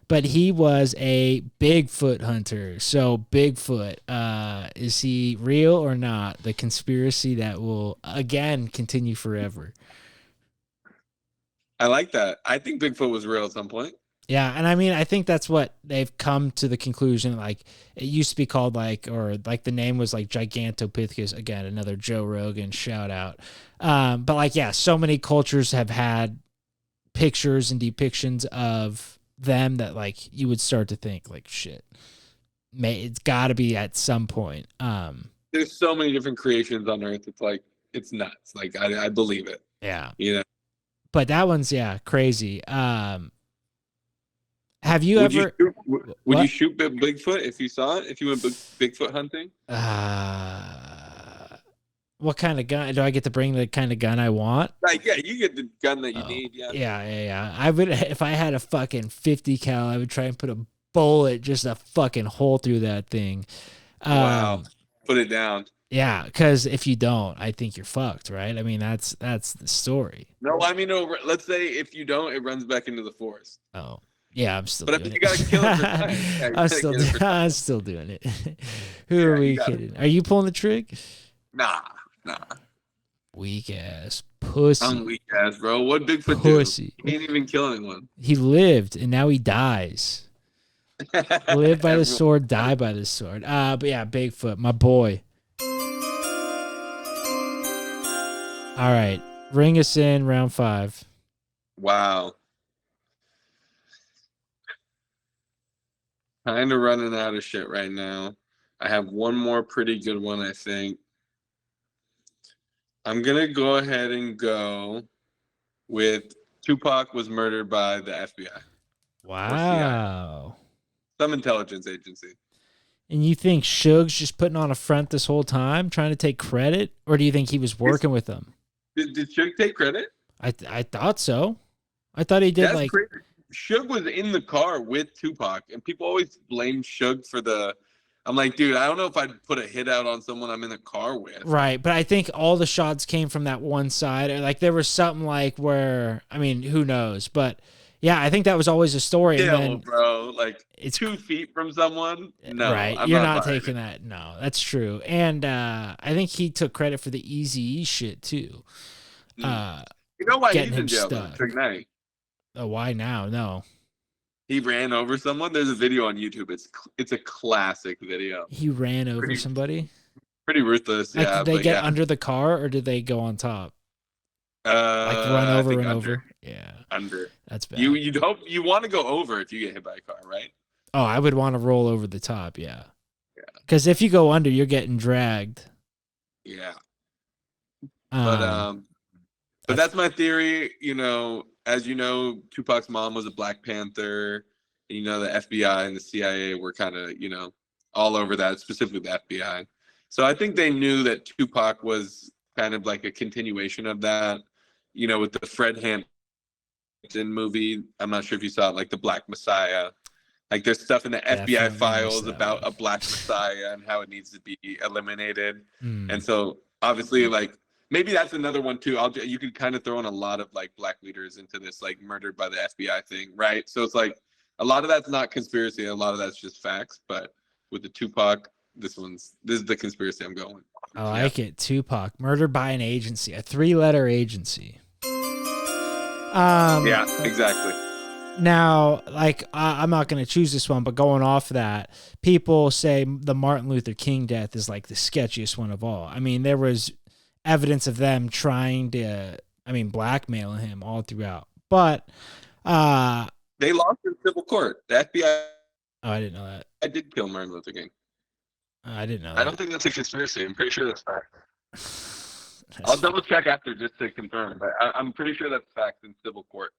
But he was a Bigfoot hunter. So Bigfoot, is he real or not? The conspiracy that will again continue forever. I like that. I think Bigfoot was real at some point. Yeah, and I mean, I think that's what they've come to the conclusion. Like, it used to be called the name was like Gigantopithecus. Again, another Joe Rogan shout out. But like, yeah, so many cultures have had pictures and depictions of them that like you would start to think like, shit, it's got to be at some point. There's so many different creations on Earth. It's like it's nuts. Like I believe it. Yeah, you know. But that one's crazy. Have you ever? Would you shoot Bigfoot if you saw it? If you went Bigfoot hunting? What kind of gun? Do I get to bring the kind of gun I want? Like, yeah, you get the gun that you need. Yeah. Yeah. I would, if I had a fucking 50 cal, I would try and put a bullet, just a fucking hole through that thing. Wow. Put it down. Yeah, because if you don't, I think you're fucked, right? I mean, that's the story. No, I mean, no. Let's say if you don't, it runs back into the forest. Oh. Yeah, I'm still. But doing if you gotta kill it for time, I'm still doing it. Who are we kidding? Are you pulling the trig? Nah. Weak ass pussy. I'm weak ass, bro. What Bigfoot pussy? He ain't even kill anyone. He lived and now he dies. Live by the sword, die by the sword. But yeah, Bigfoot, my boy. All right, ring us in round 5. Wow. Kind of running out of shit right now. I have one more pretty good one, I think. I'm going to go ahead and go with Tupac was murdered by the FBI. Wow. Some intelligence agency. And you think Suge's just putting on a front this whole time, trying to take credit? Or do you think he was working with them? Did Suge take credit? I thought so. I thought he did. That's crazy. Suge was in the car with Tupac, and people always blame Suge for the. I'm like, dude, I don't know if I'd put a hit out on someone I'm in the car with. Right, but I think all the shots came from that one side. Like there was something like where, I mean, who knows? But yeah, I think that was always a story. Bro, but like it's 2 feet from someone, no, right? You're not taking that. No, that's true. And I think he took credit for the Eazy-E shit too. You know why he's in jail? Oh, why now? No. He ran over someone. There's a video on YouTube. It's a classic video. He ran over somebody. Pretty ruthless. Like, did they get under the car or did they go on top? Like run over. Yeah. Under. That's bad. You'd hope you want to go over if you get hit by a car, right? Oh, I would want to roll over the top. Yeah. Yeah. Because if you go under, you're getting dragged. Yeah. But that's my theory. You know, as you know, Tupac's mom was a Black Panther. You know, the FBI and the CIA were kind of, you know, all over that, specifically the FBI. So I think they knew that Tupac was kind of like a continuation of that, you know, with the Fred Hampton movie. I'm not sure if you saw it, like the Black Messiah. Like there's stuff in the FBI files about a Black Messiah and how it needs to be eliminated. And so obviously, like, maybe that's another one too. You could kind of throw in a lot of like Black leaders into this, like murdered by the FBI thing, right? So it's like a lot of that's not conspiracy, a lot of that's just facts. But with the Tupac, this is the conspiracy I'm going. I like it. Tupac murdered by an agency, a 3-letter agency. Yeah, exactly. Now, like, I'm not going to choose this one, but going off of that, people say the Martin Luther King death is like the sketchiest one of all. I mean, there was evidence of them trying to, blackmail him all throughout. But they lost in civil court. The FBI. Oh, I didn't know that. I did kill Martin Luther King. I didn't know that. I don't think that's a conspiracy. I'm pretty sure that's fact. I'll double check after just to confirm, but I'm pretty sure that's fact in civil court.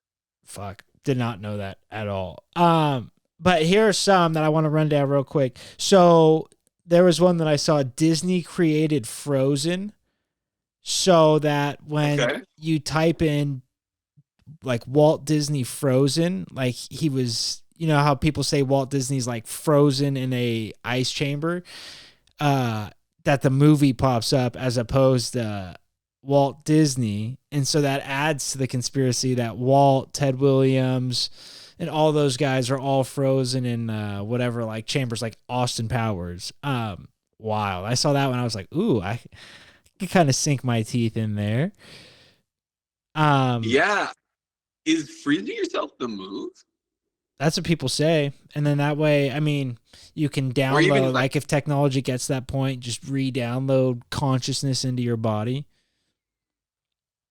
Fuck. Did not know that at all. But here are some that I want to run down real quick. So there was one that I saw. Disney created Frozen so that when you type in like Walt Disney Frozen, like he was, you know how people say Walt Disney's like frozen in a ice chamber, that the movie pops up as opposed to Walt Disney. And so that adds to the conspiracy that Walt, Ted Williams, and all those guys are all frozen in whatever, like chambers, like Austin Powers. Wild. I saw that one. I was like, ooh, I could kind of sink my teeth in there. Yeah. Is freezing yourself the move? That's what people say. And then that way, you can download, even, like if technology gets to that point, just re-download consciousness into your body.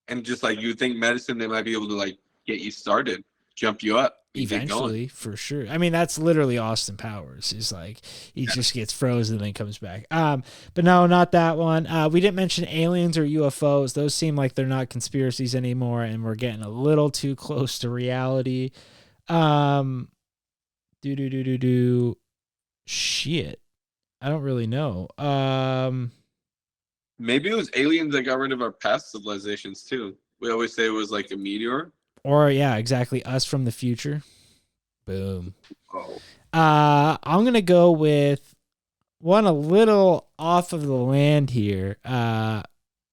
And just like you think medicine, they might be able to like get you started, jump you up. Eventually, for sure. That's literally Austin Powers. Is like he just gets frozen and then comes back. But no, not that one. We didn't mention aliens or UFOs. Those seem like they're not conspiracies anymore, and we're getting a little too close to reality. Shit. I don't really know. Maybe it was aliens that got rid of our past civilizations too. We always say it was like a meteor. Or yeah, exactly. Us from the future. Boom. Oh. I'm gonna go with one a little off of the land here.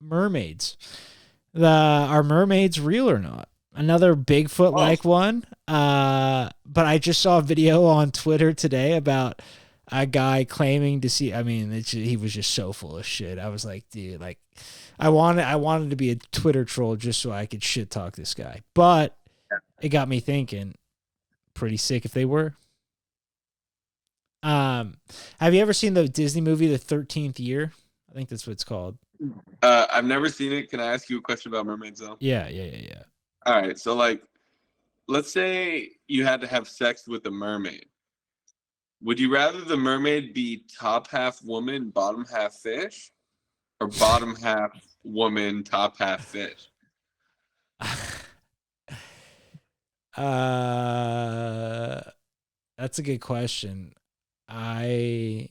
Mermaids. Are mermaids real or not? Another Bigfoot like one. But I just saw a video on Twitter today about a guy claiming to see. He was just so full of shit. I was like, dude, like, I wanted to be a Twitter troll just so I could shit talk this guy. But it got me thinking. Pretty sick if they were. Have you ever seen the Disney movie The 13th Year? I think that's what it's called. I've never seen it. Can I ask you a question about mermaids though? Yeah. All right. So like, let's say you had to have sex with a mermaid. Would you rather the mermaid be top half woman, bottom half fish, or bottom half woman, top half fish? That's a good question. I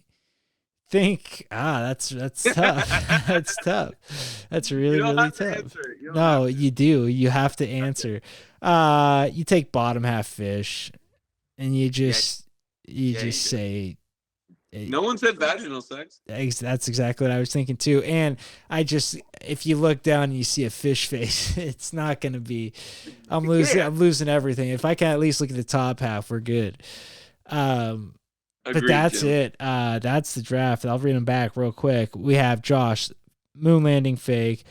think that's tough. That's tough. That's really tough. No, you do. You have to answer. You take bottom half fish, and you just say. No one said vaginal sex. That's exactly what I was thinking too. And if you look down and you see a fish face, it's not going to be. I'm losing everything. If I can at least look at the top half, we're good. But that's it. That's the draft. I'll read them back real quick. We have Josh, moon landing fake,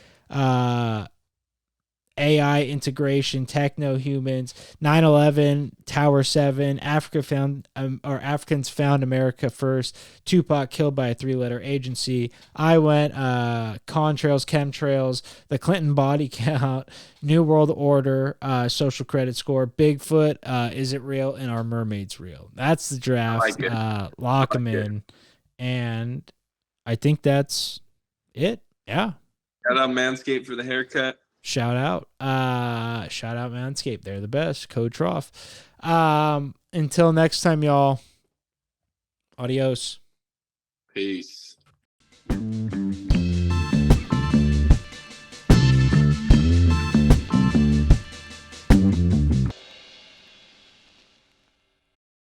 AI integration, techno humans, 9/11, Tower 7, Africans found America first, Tupac killed by a 3-letter agency. I went Contrails, Chemtrails, the Clinton body count, New World Order, social credit score, Bigfoot, is it real, and are mermaids real? That's the draft. Lock them in. And I think that's it. Yeah. Shout out Manscaped for the haircut. Shout out Manscaped. They're the best. Code Trough. Until next time, y'all. Adios. Peace.